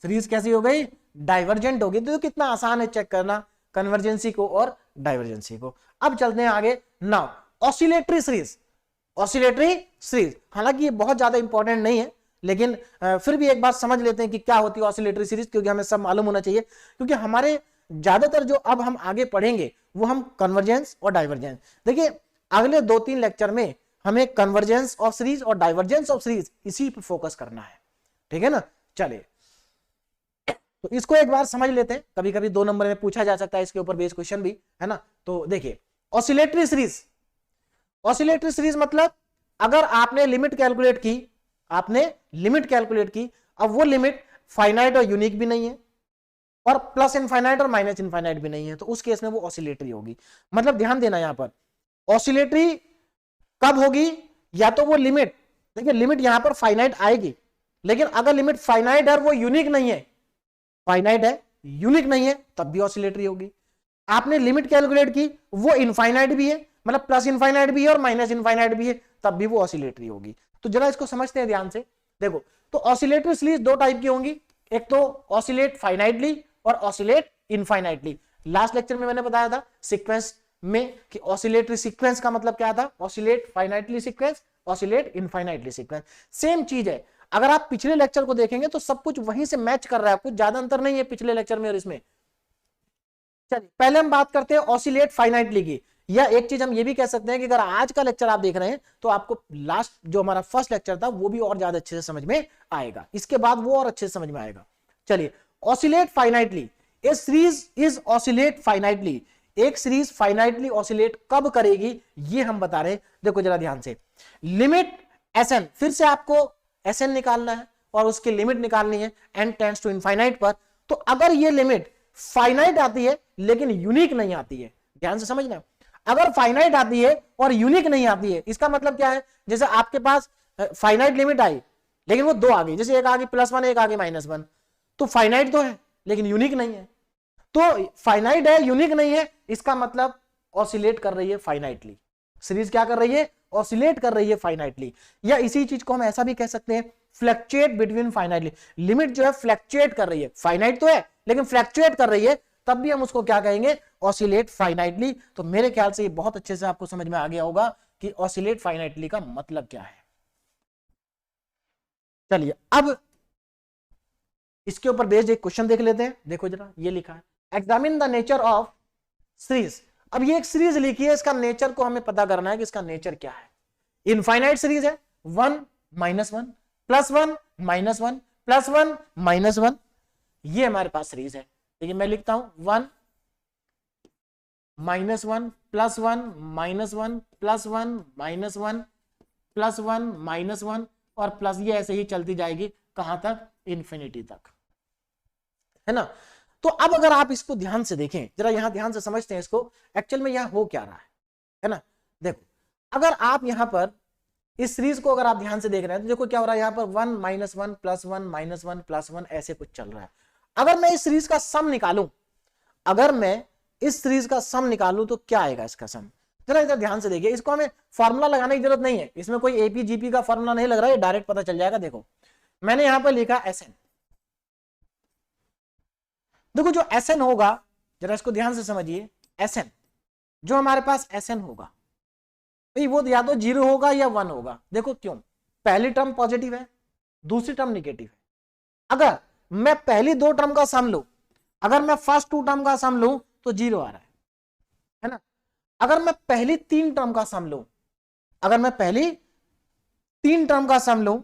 Series कैसी हो गई, डाइवर्जेंट होगी। तो कितना आसान है चेक करना कन्वर्जेंसी को और डाइवर्जेंसी को। अब चलते हैं आगे। Now oscillatory series, oscillatory series हालांकि ये बहुत ज्यादा इंपॉर्टेंट नहीं है, लेकिन फिर भी एक बार समझ लेते हैं कि क्या होती है ऑसिलेटरी सीरीज, क्योंकि हमें सब मालूम होना चाहिए। क्योंकि हमारे ज्यादातर जो अब हम आगे पढ़ेंगे वो हम कन्वर्जेंस और डाइवर्जेंस, देखिए अगले 2-3 लेक्चर में हमें कन्वर्जेंस ऑफ सीरीज और डाइवर्जेंस ऑफ सीरीज इसी पर फोकस करना है। ठीक है ना, चलिए तो इसको एक बार समझ लेते हैं। कभी कभी 2 नंबर में पूछा जा सकता है इसके ऊपर बेस्ड क्वेश्चन भी, है ना। तो देखिए ऑसिलेटरी सीरीज, ऑसिलेटरी सीरीज मतलब अगर आपने लिमिट कैलकुलेट की, आपने लिमिट कैलकुलेट की, अब वो लिमिट फाइनाइट और यूनिक भी नहीं है और प्लस इनफाइनाइट और माइनस इनफाइनाइट भी नहीं है, तो उस केस में वो ऑसिलेटरी होगी। मतलब ध्यान देना यहां पर, ऑसिलेटरी कब होगी, या तो वो लिमिट, देखिए लिमिट यहां पर फाइनाइट आएगी, लेकिन अगर लिमिट फाइनाइट है और वो यूनिक नहीं है, फाइनाइट है यूनिक नहीं है, तब भी ऑसिलेटरी होगी। आपने लिमिट कैलकुलेट की, वो इनफाइनाइट भी है, मतलब प्लस इनफाइनाइट भी है और माइनस इनफाइनाइट भी है, तब भी वो ऑसिलेटरी होगी। तो जरा इसको समझते हैं ध्यान से। देखो तो ऑसिलेटरी सीरीज 2 टाइप की होंगी, एक तो ऑसिलेट फाइनाइटली और ऑसिलेट इनफाइनाइटली। लास्ट लेक्चर में मैंने बताया था सीक्वेंस में कि ऑसिलेटरी सीक्वेंस का मतलब क्या था, oscillate finitely sequence, oscillate infinitely sequence. Same चीज है, अगर आप पिछले लेक्चर को देखेंगे तो सब कुछ वहीं से मैच कर रहा है, कुछ ज्यादा अंतर नहीं है पिछले लेक्चर में और इसमें। चलिए पहले हम बात करते हैं ऑसिलेट फाइनाइटली की, या एक चीज हम ये भी कह सकते हैं कि अगर आज का लेक्चर आप देख रहे हैं तो आपको लास्ट जो हमारा फर्स्ट लेक्चर था वो भी और ज्यादा अच्छे से समझ में आएगा, इसके बाद वो और अच्छे से समझ में आएगा। चलिए oscillate finitely, A series is oscillate finitely, एक सीरीज फाइनाइटली ऑसिलेट कब करेगी ये हम बता रहे हैं। देखो जरा ध्यान से, लिमिट Sn, फिर से आपको Sn निकालना है और उसकी लिमिट निकालनी है n टेंड्स टू इनफाइनाइट पर। तो अगर ये लिमिट फाइनाइट आती है लेकिन यूनिक नहीं आती है, ध्यान से समझना, अगर फाइनाइट आती है और यूनिक नहीं आती है इसका मतलब क्या है, जैसे आपके पास फाइनाइट लिमिट आई लेकिन वो दो आ गई, जैसे एक आ गई +1 एक आ गई -1, तो फाइनाइट तो है लेकिन यूनिक नहीं है। तो फाइनाइट है यूनिक नहीं है, इसका मतलब ऑसिलेट कर रही है फाइनाइटली, सीरीज क्या कर रही है, ऑसिलेट कर रही है फाइनाइटली। या इसी चीज को हम ऐसा भी कह सकते हैं, फ्लक्चुएट बिटवीन फाइनाइटली, लिमिट जो है फ्लक्चुएट कर रही है, फाइनाइट तो है लेकिन फ्लक्चुएट कर रही है, तब भी हम उसको क्या कहेंगे, ऑसिलेट फाइनाइटली। तो मेरे ख्याल से ये बहुत अच्छे से आपको समझ में आ गया होगा कि ऑसिलेट फाइनाइटली का मतलब क्या है। चलिए अब इसके ऊपर बेस्ड एक क्वेश्चन देख लेते हैं। देखो जरा, ये लिखा है examine the nature of series. अब ये एक सीरीज लिखी है, इसका नेचर को हमें पता करना है कि इसका नेचर क्या है। इनफाइनाइट सीरीज है, 1 -1 +1 -1 +1 -1, ये हमारे पास सीरीज है। देखिए मैं लिखता हूं 1 -1 +1 -1 +1 -1 +1 -1 और प्लस, ये ऐसे ही चलती जाएगी कहां तक, इन्फिनिटी तक, है ना। तो अब अगर आप इसको ध्यान से देखें, जरा यहां ध्यान से समझते हैं इसको, एक्चुअल में यहां हो क्या रहा है ना। देखो अगर आप यहां पर इस सीरीज को अगर आप ध्यान से देख रहे हैं तो देखो क्या हो रहा है, यहां पर 1 -1 +1 -1 +1 ऐसे कुछ चल रहा है। अगर मैं इस सीरीज का सम निकालूं, अगर मैं इस सीरीज का सम निकालूं तो क्या आएगा इसका सम, जरा इधर ध्यान से देखिए। इसको हमें फॉर्मूला लगाने की जरूरत नहीं है, इसमें कोई एपी जीपी का फॉर्मूला नहीं लग रहा है, डायरेक्ट पता चल जाएगा। देखो मैंने यहां पर लिखा Sn, देखो जो Sn होगा, जरा इसको ध्यान से समझिए, Sn जो हमारे पास Sn होगा भाई वो या तो 0 होगा या 1 होगा। देखो क्यों, पहली टर्म पॉजिटिव है, दूसरी टर्म निगेटिव है। अगर मैं पहली दो टर्म का सम लूं, अगर मैं फर्स्ट 2 टर्म का सम लूं तो 0 आ रहा है ना। अगर मैं पहली 3 टर्म का सम लूं, अगर मैं पहली 3 टर्म का सम लूं,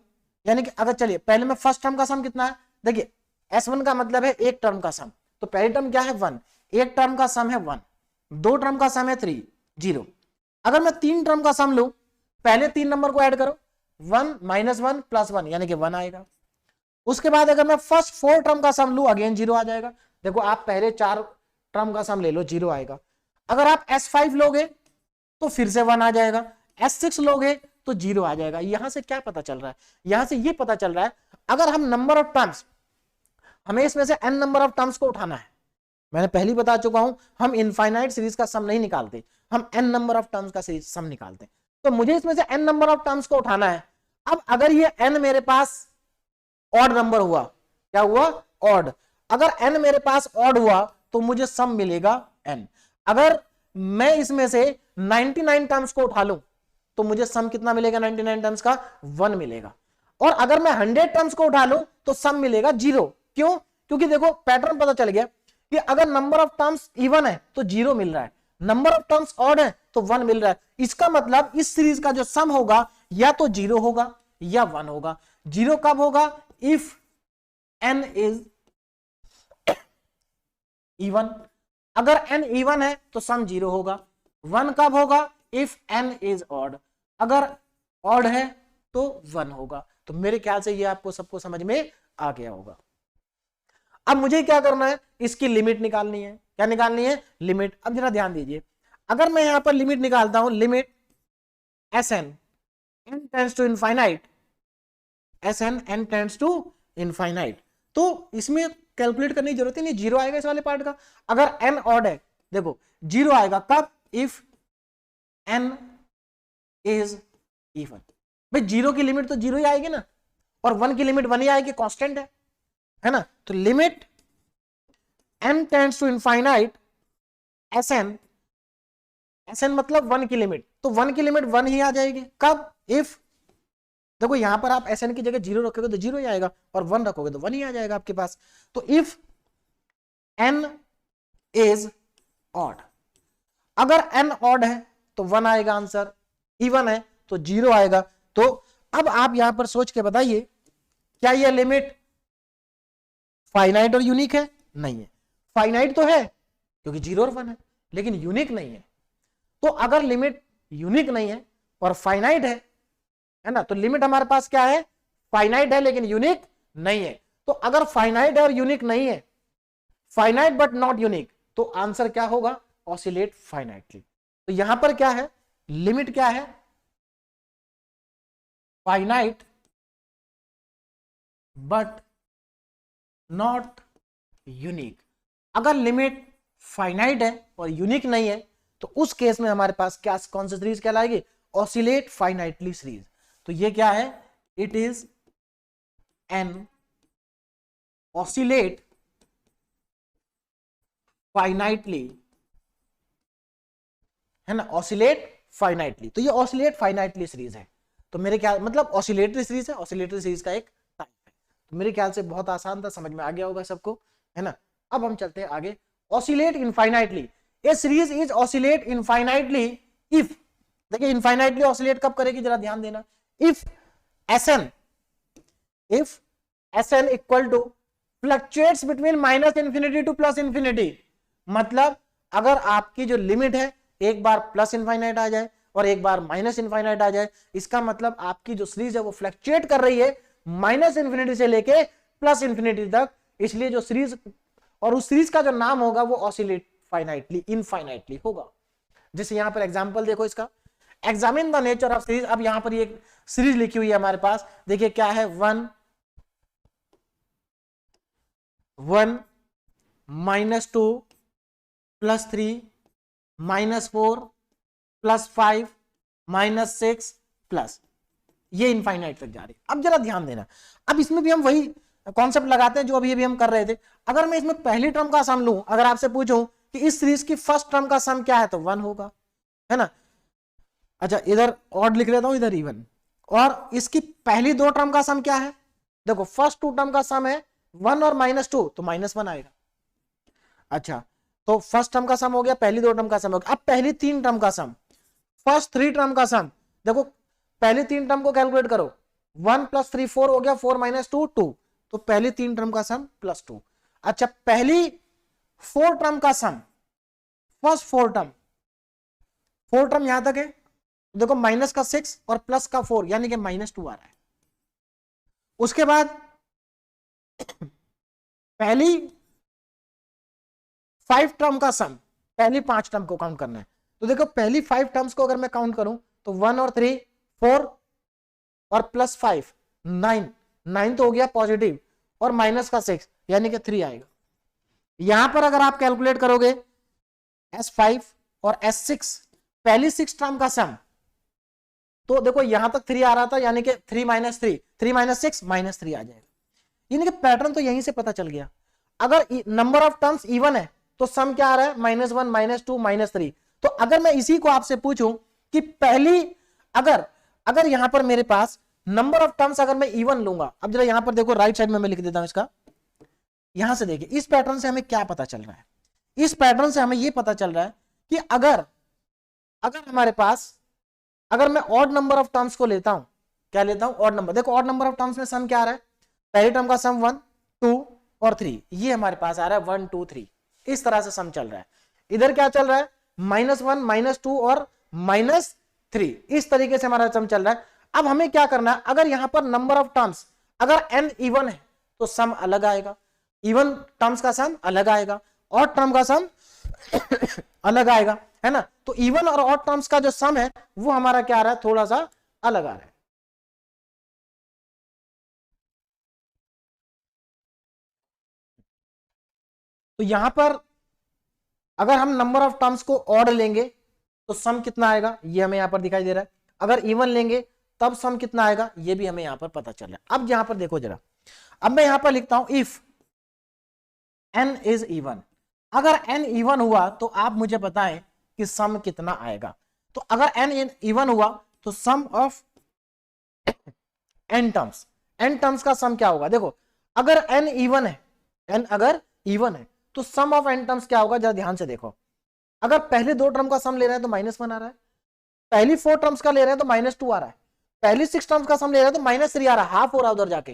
यानी कि अगर चलिए पहले मैं फर्स्ट टर्म का सम कितना है, देखिए S1 का मतलब है एक टर्म का सम, तो पहली टर्म क्या है 1, एक टर्म का सम है 1, 2 टर्म का सम है 3 0। अगर मैं 3 टर्म का सम लूं, पहले 3 नंबर को ऐड करो, 1 -1 +1 यानी कि 1 आएगा। उसके बाद अगर मैं फर्स्ट 4 टर्म का सम लूं, अगेन 0 आ जाएगा। देखो आप पहले 4 टर्म का सम ले लो, 0 आएगा। अगर आप S5 लोगे तो फिर से 1 आ जाएगा, S6 लोगे तो 0 आ जाएगा। यहां से क्या पता चल रहा है, यहां से ये पता चल रहा है अगर हम नंबर ऑफ टर्म्स, हमें इसमें से n नंबर ऑफ टर्म्स को उठाना है, मैंने पहले बता चुका हूं हम इनफाइनाइट सीरीज का सम नहीं निकालते, हम n नंबर ऑफ टर्म्स का सम निकालते हैं। तो मुझे इसमें से n नंबर ऑफ टर्म्स को उठाना है। अब अगर ये n मेरे पास ऑड नंबर हुआ, क्या हुआ, ऑड, अगर n मेरे पास ऑड हुआ तो मुझे सम मिलेगा n। अगर मैं इसमें से 99 टर्म्स को उठा लूं तो मुझे सम कितना मिलेगा, 99 टर्म्स का 1 मिलेगा। और अगर मैं 100 टर्म्स को उठा लूं तो सम मिलेगा 0। क्यों, क्योंकि देखो पैटर्न पता चल गया कि अगर नंबर ऑफ टर्म्स इवन है तो 0 मिल रहा है, नंबर ऑफ टर्म्स ऑड है तो 1 मिल रहा है। इसका मतलब इस सीरीज का जो सम होगा या तो 0 होगा या 1 होगा। 0 कब होगा, इफ n इज इवन, अगर n इवन है तो सम 0 होगा। 1 कब होगा, इफ n इज ऑड, अगर ऑड है तो 1 होगा। तो मेरे ख्याल से ये आपको सबको समझ में आ गया होगा। अब मुझे क्या करना है, इसकी लिमिट निकालनी है। क्या निकालनी है, लिमिट। अब जरा ध्यान दीजिए, अगर मैं यहां पर लिमिट निकालता हूं, limit Sn n tends to infinite, Sn n tends to infinite, तो इसमें कैलकुलेट करने की जरूरत ही नहीं, 0 आएगा इस वाले पार्ट का। अगर n ऑड है, देखो 0 आएगा कब, इफ n इज इवन। भाई 0 की लिमिट तो 0 ही आएगी ना, और 1 की लिमिट 1 ही आएगी, कांस्टेंट है ना। तो limit n tends to infinite Sn Sn मतलब 1 की लिमिट, तो 1 की लिमिट 1 ही आ जाएगी। कब? इफ देखो यहां पर आप Sn की जगह 0 रखोगे तो 0 ही आएगा, और 1 रखोगे तो 1 ही आ जाएगा आपके पास। तो इफ n इज ऑड, अगर n ऑड है तो 1 आएगा आंसर, इवन है तो 0 आएगा। तो अब आप यहां पर सोच के बताइए, क्या यह लिमिट फाइनाइट और यूनिक है? नहीं है। फाइनाइट तो है क्योंकि 0 और 1 है, लेकिन यूनिक नहीं है। तो अगर लिमिट यूनिक नहीं है और फाइनाइट है ना, तो लिमिट हमारे पास क्या है? फाइनाइट है लेकिन यूनिक नहीं है। तो अगर फाइनाइट है और यूनिक नहीं है, फाइनाइट बट नॉट यूनिक, तो आंसर क्या होगा? Oscillate finitely. तो यहां पर क्या है? लिमिट क्या है? Finite but not unique. अगर लिमिट फाइनाइट है और यूनिक नहीं है, तो उस केस में हमारे पास क्या, कौन सी सीरीज कहलाएगी? Oscillate finitely series. तो ये क्या है? It is an oscillate finitely, है ना, ऑसिलेट फाइनाइटली। तो ये ऑसिलेट फाइनाइटली सीरीज है। तो मेरे ख्याल मतलब ऑसिलेटरी सीरीज है, ऑसिलेटरी सीरीज का एक टाइप है। तो मेरे ख्याल से बहुत आसान था, समझ में आ गया होगा सबको, है ना। अब हम चलते हैं आगे। Oscillate infinitely, a series is oscillate infinitely if, देखिए इनफाइनाइटली ऑसिलेट कब करेगी, जरा ध्यान देना। If Sn equal to fluctuates between minus infinity to plus infinity. मतलब अगर आपकी जो लिमिट है एक बार प्लस इनफाइनाइट आ जाए और एक बार माइनस इनफाइनाइट आ जाए, इसका मतलब आपकी जो सीरीज है वो फ्लक्चुएट कर रही है माइनस इंफिनिटी से लेके प्लस इंफिनिटी तक। इसलिए जो सीरीज, और उस सीरीज का जो नाम होगा वो ऑसिलेट फाइनाइटली इनफाइनाइटली होगा। जैसे यहां पर एग्जांपल देखो इसका, examine the nature of series. अब यहां पर ये सीरीज लिखी हुई है हमारे पास, देखिए क्या है, 1 1 -2 +3 -4 +5 -6 प्लस, ये इनफाइनाइट तक जा रही है। अब जरा ध्यान देना, अब इसमें भी हम वही कॉन्सेप्ट लगाते हैं जो अभी हम कर रहे थे। अगर मैं इसमें पहली टर्म का सम लूं, अगर आपसे पूछूं कि इस सीरीज की फर्स्ट टर्म का सम क्या है, तो 1 होगा, है ना। अच्छा इधर ऑड लिख लेता हूं, इधर इवन। और इसकी पहली दो टर्म का सम क्या है? देखो फर्स्ट 2 टर्म का सम है 1 और -2, तो -1 आएगा। अच्छा तो फर्स्ट टर्म का सम हो गया, पहली 2 टर्म का सम हो गया। अब पहली 3 टर्म का सम, फर्स्ट 3 टर्म का सम, देखो पहली 3 टर्म को कैलकुलेट करो, 1 + 3 4 हो गया, 4 - 2 2, तो पहली 3 टर्म का सम +2। अच्छा पहली 4 टर्म का सम, फर्स्ट 4 टर्म यहां तक है, देखो माइनस का 6 और प्लस का 4 यानी कि -2 आ रहा है। उसके बाद पहली 5 टर्म का सम, पहली 5 टर्म को काउंट करना है। तो देखो पहली 5 टर्म्स को अगर मैं काउंट करूं तो 1 और 3 4 और +5 9 तो हो गया पॉजिटिव, और माइनस का 6 यानी कि 3 आएगा। यहां पर अगर आप कैलकुलेट करोगे S5 और S6 पहली 6 टर्म का सम, तो देखो यहां तक 3 आ रहा था यानी कि 3 - 3 3 - 6 -3 आ जाएगा। यानी कि पैटर्न तो यहीं से पता चल गया। अगर नंबर ऑफ टर्म्स इवन है तो सम क्या आ रहा है, -1 -2 -3। तो अगर मैं इसी को आपसे पूछूं कि पहली अगर यहां पर मेरे पास नंबर ऑफ टर्म्स अगर मैं इवन लूंगा, अब जरा यहां पर देखो राइट साइड में मैं लिख देता हूं इसका, यहां से देखिए इस पैटर्न से हमें क्या पता चल रहा है। इस पैटर्न से हमें यह पता चल रहा है कि अगर हमारे पास, अगर मैं ऑड नंबर ऑफ टर्म्स को लेता हूं, क्या लेता हूं, ऑड नंबर। देखो ऑड नंबर ऑफ टर्म्स में सम क्या आ रहा है, पहली टर्म का सम 1 2 और 3, ये हमारे पास आ रहा है 1 2 3, इस तरह से सम चल रहा है। इधर क्या चल रहा है, -1 -2 और -3, इस तरीके से हमारा सम चल रहा है। अब हमें क्या करना है, अगर यहां पर नंबर ऑफ टर्म्स अगर n इवन है तो सम अलग आएगा, इवन टर्म्स का सम अलग आएगा, ऑड टर्म का सम अलग आएगा, है ना। तो इवन और ऑड टर्म्स का जो सम है वो हमारा क्या आ रहा है, थोड़ा सा अलग आ रहा है। तो यहां पर अगर हम नंबर ऑफ टर्म्स को ऑड लेंगे तो सम कितना आएगा, ये हमें यहां पर दिखाई दे रहा है। अगर इवन लेंगे तब सम कितना आएगा, ये भी हमें यहां पर पता चल रहा है। अब यहां पर देखो जरा, अब मैं यहां पर लिखता हूं इफ n इज इवन। अगर n इवन हुआ तो आप मुझे बताएं कि सम कितना आएगा। तो अगर n इवन हुआ तो सम ऑफ n टर्म्स का सम क्या होगा? देखो अगर n इवन है, n अगर इवन है तो सम ऑफ n टर्म्स क्या होगा? जरा ध्यान से देखो, अगर पहले 2 टर्म का सम ले रहे हैं तो -1 आ रहा है, पहली 4 टर्म्स का ले रहे हैं तो -2 आ रहा है, पहली 6 टर्म्स का सम ले रहे हैं तो -3 आ रहा है, हाफ हो रहा है उधर जाके,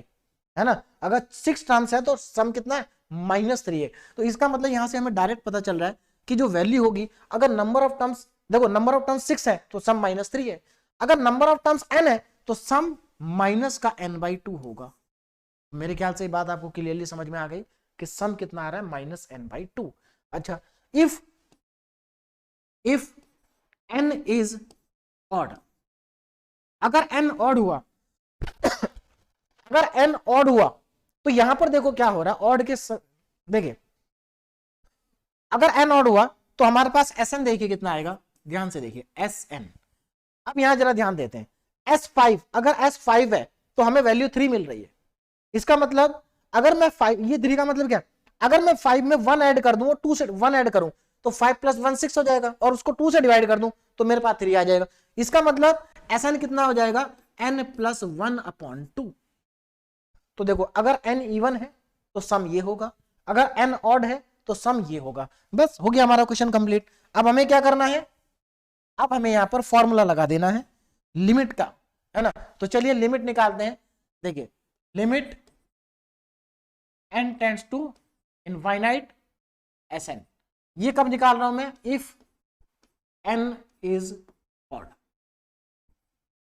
है ना। अगर 6 टर्म्स है तो सम कितना है? -3 है। तो इसका मतलब यहां से हमें डायरेक्ट पता चल रहा है कि जो वैल्यू होगी, अगर नंबर ऑफ टर्म्स, देखो नंबर ऑफ टर्म्स 6 है तो सम -3 है, अगर नंबर ऑफ टर्म्स n है तो सम माइनस का n/2 होगा। मेरे ख्याल से ये बात आपको क्लियरली समझ में आ गई कि सम कितना आ रहा है? -n/2। अच्छा, इफ n इज ऑड, अगर n ऑड हुआ अगर n ऑड हुआ तो यहां पर देखो क्या हो रहा है, ऑड के देखिए, अगर n ऑड हुआ तो हमारे पास Sn देखिए कितना आएगा, ध्यान से देखिए Sn। अब यहां जरा ध्यान देते हैं, S5, अगर S5 है तो हमें वैल्यू 3 मिल रही है, इसका मतलब अगर मैं 5, ये 3 का मतलब क्या, अगर मैं 5 में 1 ऐड कर दूं और 2 से 1 ऐड करूं तो 5 + 1 6 हो जाएगा, और उसको 2 से डिवाइड कर दूं तो मेरे पास 3 आ जाएगा। इसका मतलब Sn कितना हो जाएगा? n + 1/2। तो देखो अगर n इवन है तो सम ये होगा, अगर n ऑड है तो सम ये होगा। बस हो गया हमारा क्वेश्चन कंप्लीट। अब हमें क्या करना है? अब हमें यहां पर फॉर्मूला लगा देना है लिमिट का, है ना। तो चलिए लिमिट निकालते हैं। देखिए limit n tends to infinite Sn, ये कब निकाल रहा हूं मैं? If n is odd.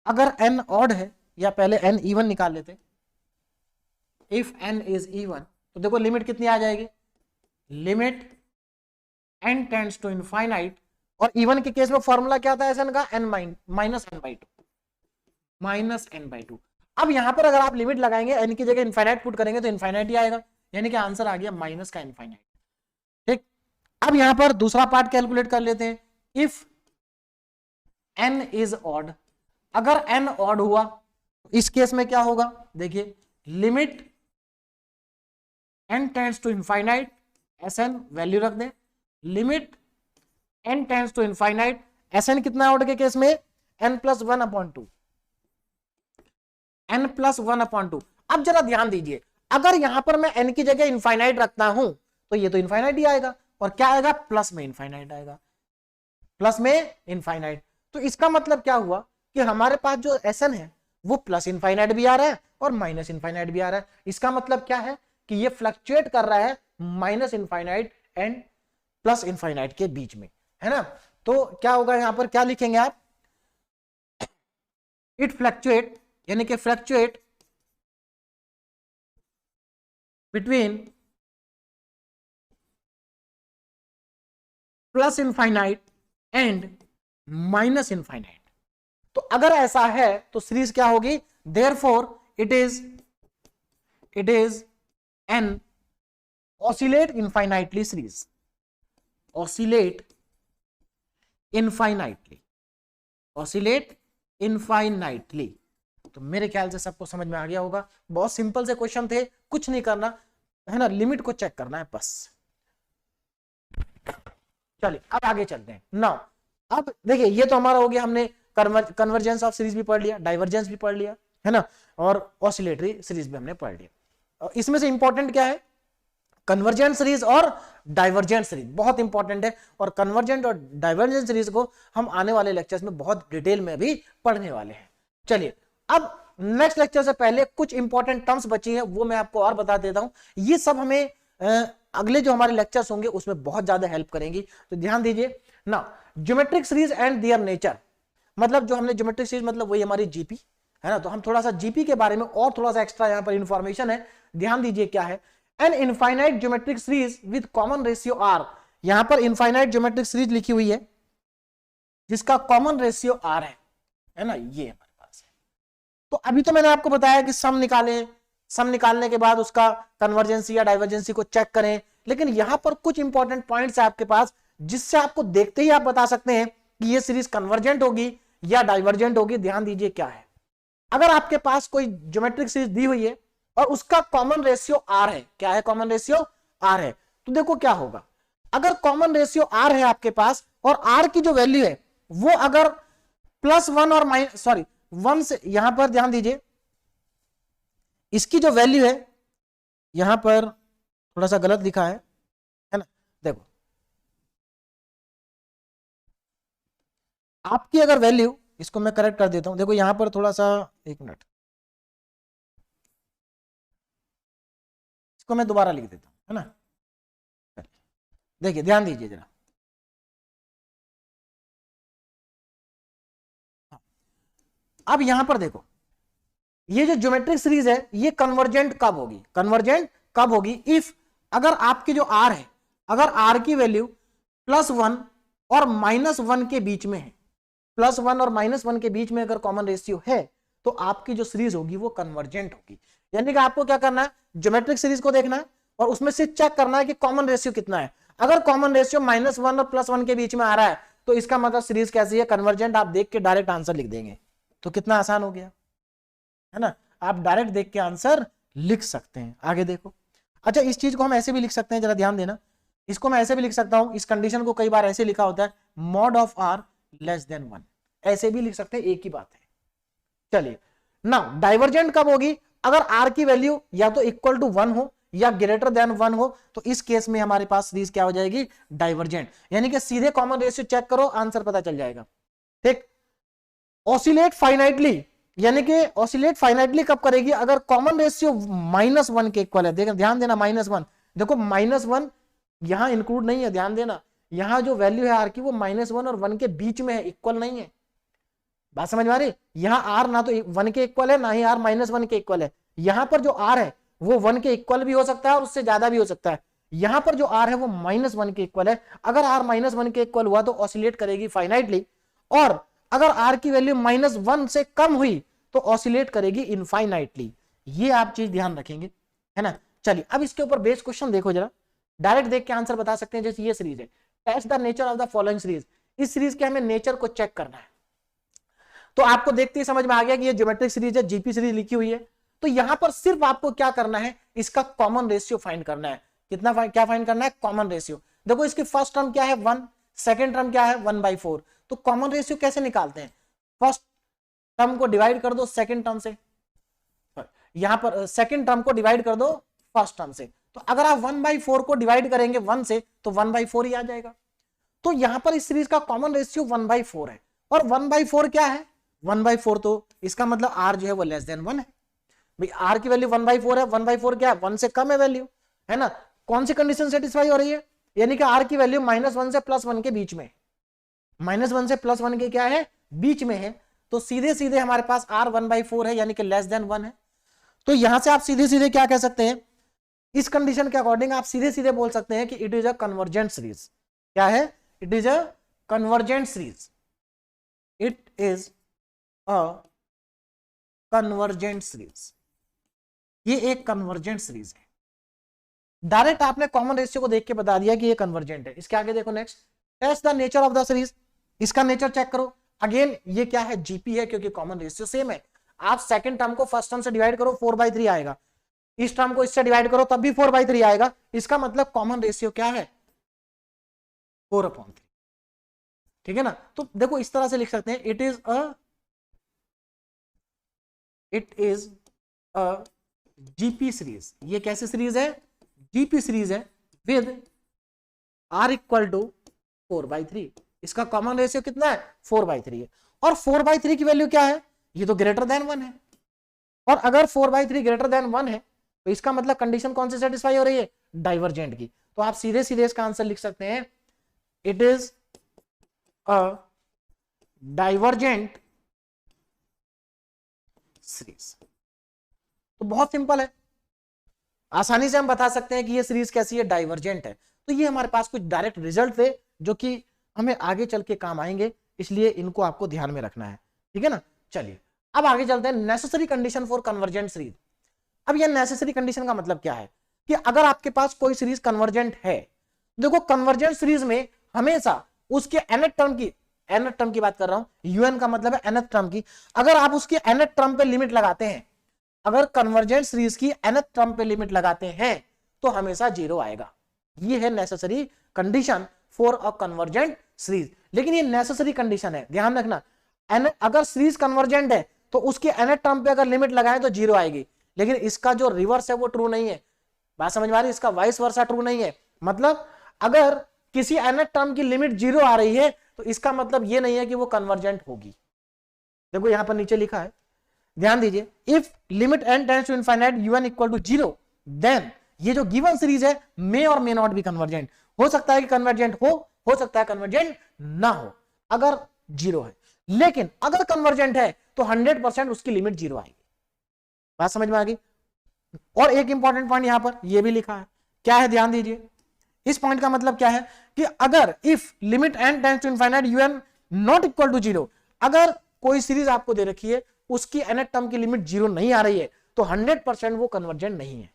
अगर n ऑड है, या पहले n इवन निकाल लेते, इफ n इज इवन तो देखो लिमिट कितनी आ जाएगी? Limit n tends to infinite, और इवन के केस में फॉर्मूला क्या था Sn का? n-n/2। अब यहां पर अगर आप लिमिट लगाएंगे, n की जगह इनफाइनाइट पुट करेंगे तो इनफाइनाइट ही आएगा, यानी कि आंसर आ गया माइनस का इनफाइनाइट। ठीक, अब यहां पर दूसरा पार्ट कैलकुलेट कर लेते हैं। इफ n इज ऑड, अगर n ऑड हुआ इस केस में क्या होगा? देखिए limit n tends to infinite Sn, value रख दें, limit n tends to infinite Sn कितना ऑड के केस में? n + 1/2, n + 1/2। अब जरा ध्यान दीजिए, अगर यहां पर मैं n की जगह इनफाइनाइट रखता हूं तो ये तो इनफाइनाइट ही आएगा, और क्या आएगा? प्लस में इनफाइनाइट आएगा, प्लस में इनफाइनाइट। तो इसका मतलब क्या हुआ कि हमारे पास जो Sn है वो प्लस इनफाइनाइट भी आ रहा है और माइनस इनफाइनाइट भी आ रहा है। इसका मतलब क्या है कि ये फ्लक्चुएट कर रहा है minus infinite and plus infinite के बीच में, है ना। तो क्या होगा यहां पर, क्या लिखेंगे आप? इट फ्लक्चुएट, यानी कि fluctuate between plus infinite and minus infinite. तो अगर ऐसा है तो सीरीज क्या होगी? Therefore it is an oscillate infinitely series, oscillate infinitely, oscillate infinitely. तो मेरे ख्याल से सबको समझ में आ गया होगा, बहुत सिंपल से क्वेश्चन थे, कुछ नहीं करना है ना, लिमिट को चेक करना है बस। चलिए अब आगे चलते हैं। नाउ अब देखिए, ये तो हमारा हो गया, हमने कन्वर्जेंस ऑफ सीरीज भी पढ़ लिया, डाइवर्जेंस भी पढ़ लिया, है ना, और ऑसिलेटरी सीरीज भी हमने पढ़ लिया। इसमें से इंपॉर्टेंट क्या है? कन्वर्जेंट सीरीज और डाइवर्जेंट सीरीज बहुत इंपॉर्टेंट है, और कन्वर्जेंट और डाइवर्जेंट सीरीज को हम आने वाले लेक्चर्स में बहुत डिटेल में भी पढ़ने वाले हैं। चलिए अब नेक्स्ट लेक्चर से पहले कुछ इंपॉर्टेंट टर्म्स बची हैं, वो मैं आपको और बता देता हूं। ये सब हमें अगले जो हमारे लेक्चर्स होंगे उसमें बहुत ज्यादा हेल्प करेंगी, तो ध्यान दीजिए ना। Geometric series and their nature, मतलब जो हमने ज्योमेट्रिक सीरीज मतलब वही हमारी जीपी, है ना। तो हम थोड़ा सा जीपी के बारे में और थोड़ा सा एक्स्ट्रा यहां पर इंफॉर्मेशन है, ध्यान दीजिए क्या है। An infinite geometric series with common ratio R, यहां पर इनफाइनाइट ज्योमेट्रिक सीरीज लिखी हुई है जिसका कॉमन रेशियो आर है ना, ये हमारे पास है। तो अभी तो मैंने आपको बताया कि सम निकालें, सम निकालने के बाद उसका कन्वर्जेंसी या डाइवर्जेंसी को चेक करें, लेकिन यहां पर कुछ इंपॉर्टेंट पॉइंट्स है आपके पास जिससे आपको देखते ही आप बता सकते हैं कि ये सीरीज कन्वर्जेंट होगी या डाइवर्जेंट होगी। ध्यान दीजिए क्या है, अगर आपके पास कोई ज्योमेट्रिक सीरीज दी हुई है और उसका कॉमन रेशियो आर है, क्या है? कॉमन रेशियो आर है, तो देखो क्या होगा। अगर कॉमन रेशियो आर है आपके पास और आर की जो वैल्यू है वो अगर +1 और वन से, यहां पर ध्यान दीजिए, इसकी जो वैल्यू है यहां पर थोड़ा सा गलत लिखा है ना, देखो आपकी अगर वैल्यू, इसको मैं करेक्ट कर देता हूं, देखो यहां पर थोड़ा सा, एक मिनट, इसको मैं दोबारा लिख देता हूं, है ना। देखिए ध्यान दीजिए जरा, अब यहां पर देखो ये जो ज्योमेट्रिक सीरीज है ये कन्वर्जेंट कब होगी, कन्वर्जेंट कब होगी, इफ अगर आपकी जो आर है, अगर आर की वैल्यू +1 और -1 के बीच में है, +1 और -1 के बीच में अगर कॉमन रेशियो है तो आपकी जो सीरीज होगी वो कन्वर्जेंट होगी। यानी कि आपको क्या करना है, ज्योमेट्रिक सीरीज को देखना है और उसमें से चेक करना है कि कॉमन रेशियो कितना है। अगर कॉमन रेशियो -1 और +1 के बीच में आ रहा है तो इसका मतलब सीरीज कैसी है, कन्वर्जेंट। आप देख के डायरेक्ट आंसर लिख देंगे, तो कितना आसान हो गया, है ना। आप डायरेक्ट देख के आंसर लिख सकते हैं। आगे देखो, अच्छा इस चीज को हम ऐसे भी लिख सकते हैं, जरा ध्यान देना, इसको मैं ऐसे भी लिख सकता हूं, इस कंडीशन को कई बार ऐसे लिखा होता है mod of r <1, ऐसे भी लिख सकते हैं, एक ही बात है। चलिए नाउ डाइवर्जेंट कब होगी, अगर r की वैल्यू या तो इक्वल टू 1 हो या ग्रेटर देन 1 हो, तो इस केस में हमारे पास सीरीज क्या हो जाएगी, डाइवर्जेंट। यानी कि सीधे कॉमन रेशियो चेक करो, आंसर पता चल जाएगा। ठीक, ऑसिलेट फाइनाइटली, यानी कि ऑसिलेट फाइनाइटली कब करेगी, अगर कॉमन रेशियो -1 के इक्वल है। देखो ध्यान देना, -1, देखो -1 यहां इंक्लूड नहीं है, ध्यान देना, यहां जो वैल्यू है आर की वो -1 और 1 के बीच में है, इक्वल नहीं है। बात समझ में आ रही, यहां आर ना तो 1 के इक्वल है ना ही आर -1 के इक्वल है। यहां पर जो आर है वो 1 के इक्वल भी हो सकता है और उससे ज्यादा भी हो सकता है। यहां पर जो आर है वो -1 के इक्वल है। अगर आर -1 के इक्वल हुआ तो ऑसिलेट करेगी फाइनाइटली, और अगर आर की वैल्यू -1 से कम हुई तो ऑसिलेट करेगी इनफाइनाइटली। ये आप चीज ध्यान रखेंगे, है ना। चलिए अब इसके ऊपर बेस्ड क्वेश्चन देखो जरा, डायरेक्ट देख के आंसर बता सकते हैं। जैसे ये सीरीज है, test the nature of the following series, इस सीरीज के हमें नेचर को चेक करना है। तो आपको देखते ही समझ में आ गया कि ये ज्योमेट्रिक सीरीज है, जीपी सीरीज लिखी हुई है। तो यहां पर सिर्फ आपको क्या करना है, इसका कॉमन रेशियो फाइंड करना है। क्या फाइंड करना है, कॉमन रेशियो। देखो इसकी फर्स्ट टर्म क्या है 1, सेकेंड टर्म क्या है 1/4। तो कॉमन रेशियो कैसे निकालते हैं, फर्स्ट टर्म को डिवाइड कर दो सेकेंड टर्म से, यहां पर सेकेंड टर्म को डिवाइड कर दो फर्स्ट टर्म से। तो अगर आप 1/4 को डिवाइड करेंगे 1 से तो 1/4 ही आ जाएगा। तो यहां पर इस सीरीज का कॉमन रेशियो 1/4 है, और 1/4 क्या है, 1/4, तो इसका मतलब r जो है वो <1 है। भाई r की वैल्यू 1/4 है, 1/4 क्या है, 1 से कम है वैल्यू, है ना। कौन सी कंडीशन सेटिस्फाई हो रही है, यानी कि r की वैल्यू -1 से +1 के बीच में, -1 से +1 के क्या है, बीच में है। तो सीधे सीधे हमारे पास r 1/4 है, यानी कि <1 है। तो यहां से आप सीधे सीधे क्या कह सकते हैं, इस कंडीशन के अकॉर्डिंग आप सीधे सीधे बोल सकते हैं कि it is a convergent series. क्या है, it is a convergent series, it is a convergent series, ये एक कन्वर्जेंट सीरीज है। डायरेक्ट आपने कॉमन रेशियो को देख के बता दिया कि ये कन्वर्जेंट है। इसके आगे देखो next, test the nature of the series, इसका नेचर चेक करो। अगेन ये क्या है, जीपी है, क्योंकि कॉमन रेशियो सेम है। आप सेकंड टर्म को फर्स्ट टर्म से डिवाइड करो 4/3 आएगा, इस टर्म को इससे डिवाइड करो तब भी 4/3 आएगा। इसका मतलब कॉमन रेशियो क्या है, 4/3, ठीक है ना। तो देखो इस तरह से लिख सकते हैं, it is a GP series. ये कैसे सीरीज है, जीपी सीरीज है विद r = 4/3। इसका कॉमन रेशियो कितना है, 4/3 है। और 4/3 की वैल्यू क्या है, ये तो ग्रेटर देन 1 है। और अगर 4/3 ग्रेटर देन 1 है तो इसका मतलब कंडीशन कौन सी सेटिस्फाई हो रही है, डाइवर्जेंट की। तो आप सीधे सीधे इसका आंसर लिख सकते हैं, it is a divergent series. तो बहुत सिंपल है, आसानी से हम बता सकते हैं कि ये सीरीज कैसी है, डाइवर्जेंट है। तो ये हमारे पास कुछ डायरेक्ट रिजल्ट थे जो कि हमें आगे चल के काम आएंगे, इसलिए इनको आपको ध्यान में रखना है, ठीक है ना। चलिए अब आगे चलते हैं, necessary condition for convergent series. अब ये नेसेसरी कंडीशन का मतलब क्या है कि अगर आपके पास कोई सीरीज कन्वर्जेंट है, देखो कन्वर्जेंट सीरीज में हमेशा उसके nth टर्म की बात कर रहा हूं, un का मतलब है nth टर्म की, अगर आप उसके nth टर्म पे लिमिट लगाते हैं, अगर कन्वर्जेंट सीरीज की nth टर्म पे लिमिट लगाते हैं तो हमेशा 0 आएगा। ये है necessary condition for a convergent series, लेकिन ये नेसेसरी कंडीशन है, ध्यान रखना। अगर सीरीज कन्वर्जेंट है तो उसके nth टर्म पे अगर लिमिट लगाए तो 0 आएगी, लेकिन इसका जो रिवर्स है वो ट्रू नहीं है। बात समझ में आ रही है? इसका वाइस वर्सा ट्रू नहीं है। मतलब अगर किसी nth टर्म की लिमिट 0 आ रही है तो इसका मतलब ये नहीं है कि वो कन्वर्जेंट होगी। देखो यहां पर नीचे लिखा है, ध्यान दीजिए, if limit n tends to infinite un equal to 0 then ये जो गिवन सीरीज है मे और मे नॉट बी कन्वर्जेंट। हो सकता है कि कन्वर्जेंट हो सकता है कन्वर्जेंट ना हो अगर 0 है, लेकिन अगर कन्वर्जेंट है तो 100% उसकी लिमिट 0 आएगी। बात समझ में आ गई? और एक इंपॉर्टेंट पॉइंट यहां पर यह भी लिखा है, क्या है ध्यान दीजिए। इस पॉइंट का मतलब क्या है कि अगर if limit n tends to infinite un not equal to 0, अगर कोई सीरीज आपको दे रखी है उसकी nth टर्म की लिमिट 0 नहीं आ रही है तो 100% वो कन्वर्जेंट नहीं है,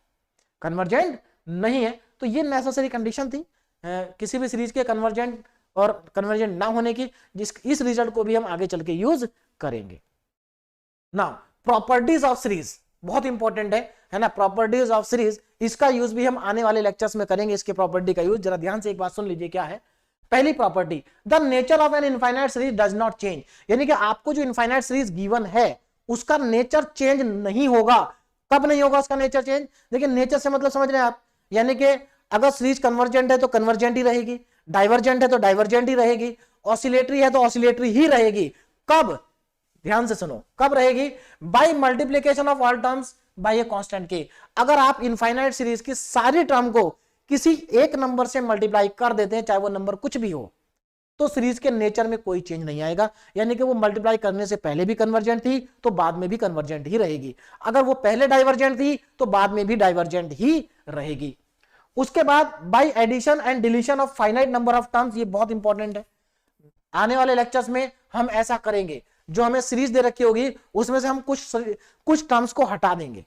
कन्वर्जेंट नहीं है। तो ये नेसेसरी कंडीशन थी किसी भी सीरीज के कन्वर्जेंट और कन्वर्जेंट ना होने की, इस रिजल्ट को भी हम आगे चल के यूज करेंगे। नाउ प्रॉपर्टीज ऑफ सीरीज बहुत इंपॉर्टेंट है ना, प्रॉपर्टीज ऑफ सीरीज, इसका यूज भी हम आने वाले लेक्चर्स में करेंगे। इसके प्रॉपर्टी का यूज जरा ध्यान से एक बात सुन लीजिए, क्या है पहली property, the nature of an infinite series does not change, यानी कि आपको जो इनफाइनाइट सीरीज गिवन है उसका नेचर चेंज नहीं होगा। कब नहीं होगा उसका नेचर चेंज? देखिए नेचर से मतलब समझ रहे हैं आप, यानी कि अगर सीरीज कन्वर्जेंट है तो कन्वर्जेंट ही रहेगी, डाइवर्जेंट है तो डाइवर्जेंट ही रहेगी, ऑसिलेटरी है तो ऑसिलेटरी ही रहेगी। कब? ध्यान से सुनो, कब रहेगी? By multiplication of all terms by a constant के। अगर आप इनफाइनाइट सीरीज की सारी टर्म को किसी एक नंबर से मल्टीप्लाई कर देते हैं, चाहे वो नंबर कुछ भी हो, तो सीरीज के नेचर में कोई चेंज नहीं आएगा, यानी कि वो मल्टीप्लाई करने से पहले भी कन्वर्जेंट थी तो बाद में भी कन्वर्जेंट ही रहेगी। अगर वो पहले डाइवर्जेंट थी तो बाद में भी डाइवर्जेंट ही रहेगी। उसके बाद by addition and deletion of finite number of terms, ये बहुत इंपॉर्टेंट है। आने वाले लेक्चर्स में हम ऐसा करेंगे, जो हमें सीरीज दे रखी होगी उसमें से हम कुछ टर्म्स को हटा देंगे।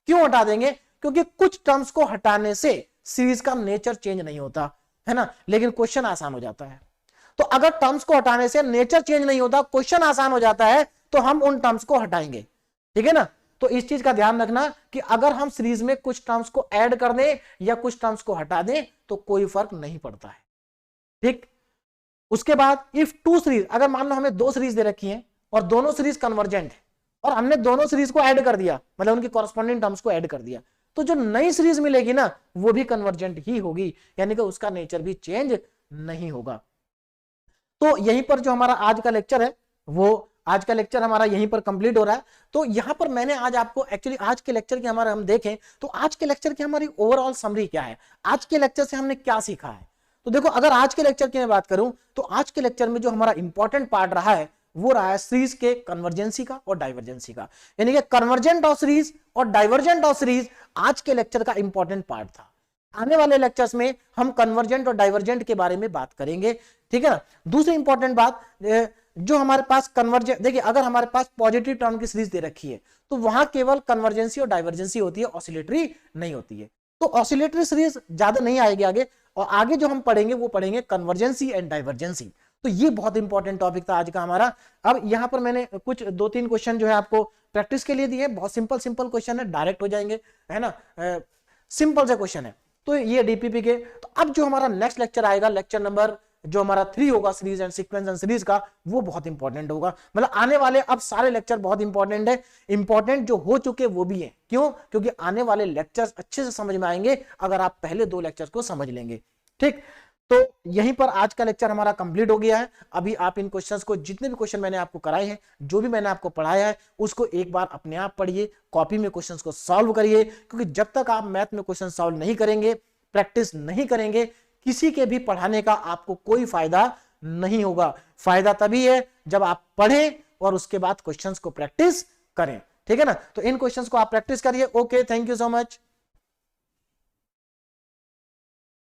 क्यों हटा देंगे? क्योंकि कुछ टर्म्स को हटाने से सीरीज का नेचर चेंज नहीं होता है ना, लेकिन क्वेश्चन आसान हो जाता है। तो अगर टर्म्स को हटाने से नेचर चेंज नहीं होता, क्वेश्चन आसान हो जाता है, तो हम उन टर्म्स को हटाएंगे, ठीक है ना। तो इस चीज का ध्यान रखना कि अगर हम सीरीज में कुछ टर्म्स को ऐड कर दें या कुछ टर्म्स को हटा दें तो कोई फर्क नहीं पड़ता है, ठीक। उसके बाद इफ टू सीरीज, अगर मान लो हमें दो सीरीज दे रखी हैं और दोनों सीरीज कन्वर्जेंट है और हमने दोनों सीरीज को ऐड कर दिया, मतलब उनकी कॉरेस्पॉन्डिंग टर्म्स को ऐड कर दिया, तो जो नई सीरीज मिलेगी ना वो भी कन्वर्जेंट ही होगी, यानी कि उसका नेचर भी चेंज नहीं होगा। तो यहीं पर जो हमारा आज का लेक्चर है, वो आज का लेक्चर हमारा यहीं पर कंप्लीट हो रहा है। तो यहां पर मैंने आज आपको एक्चुअली आज के लेक्चर की हमारे हम देखें तो आज के लेक्चर की हमारी ओवरऑल समरी क्या है, आज के लेक्चर से हमने क्या सीखा है। तो देखो, अगर आज के लेक्चर की मैं बात करूं तो आज के लेक्चर में जो हमारा इंपॉर्टेंट पार्ट रहा है वो रहा है सीरीज के कन्वर्जेंसी का और डाइवर्जेंसी का, यानी कि कन्वर्जेंट ऑफ सीरीज और डाइवर्जेंट ऑफ सीरीज आज के लेक्चर का इंपॉर्टेंट पार्ट था। आने वाले लेक्चर्स में हम कन्वर्जेंट और डाइवर्जेंट के बारे में बात करेंगे, ठीक है ना। दूसरी इंपॉर्टेंट बात, जो हमारे पास कन्वर्जेंट, देखिए अगर हमारे पास पॉजिटिव टर्म की सीरीज दे रखी है तो वहां केवल कन्वर्जेंसी और डाइवर्जेंसी होती है, ऑसिलेटरी नहीं होती है। तो ऑसिलेटरी सीरीज ज्यादा नहीं आएगी आगे, और आगे जो हम पढ़ेंगे वो पढ़ेंगे कन्वर्जेंसी एंड डाइवर्जेंसी। तो ये बहुत इंपॉर्टेंट टॉपिक था आज का हमारा। अब यहाँ पर मैंने कुछ 2-3 क्वेश्चन जो है आपको प्रैक्टिस के लिए दिए, बहुत सिंपल क्वेश्चन है, डायरेक्ट हो जाएंगे, है ना, सिंपल से क्वेश्चन है। तो ये डीपीपी के। तो अब जो हमारा नेक्स्ट लेक्चर आएगा, लेक्चर नंबर जो हमारा 3 होगा series and sequence and series का, वो बहुत इंपॉर्टेंट होगा। मतलब आने वाले अब सारे लेक्चर बहुत इंपॉर्टेंट है, इंपॉर्टेंट जो हो चुके वो भी है। क्यों? क्योंकि आने वाले लेक्चर्स अच्छे से समझ में आएंगे अगर आप पहले 2 लेक्चर्स को समझ लेंगे, ठीक। तो यहीं पर आज का लेक्चर हमारा कंप्लीट हो गया है। अभी आप इन क्वेश्चंस को, जितने भी क्वेश्चन मैंने आपको कराए हैं, जो भी मैंने आपको पढ़ाया है, उसको एक बार अपने आप पढ़िए, कॉपी में क्वेश्चंस को सॉल्व करिए, क्योंकि जब तक आप मैथ में क्वेश्चन सॉल्व नहीं करेंगे, प्रैक्टिस नहीं करेंगे, किसी के भी पढ़ाने का आपको कोई फायदा नहीं होगा। फायदा तभी है जब आप पढ़ें और उसके बाद क्वेश्चंस को प्रैक्टिस करें, ठीक है ना। तो इन क्वेश्चंस को आप प्रैक्टिस करिए। Okay, thank you so much.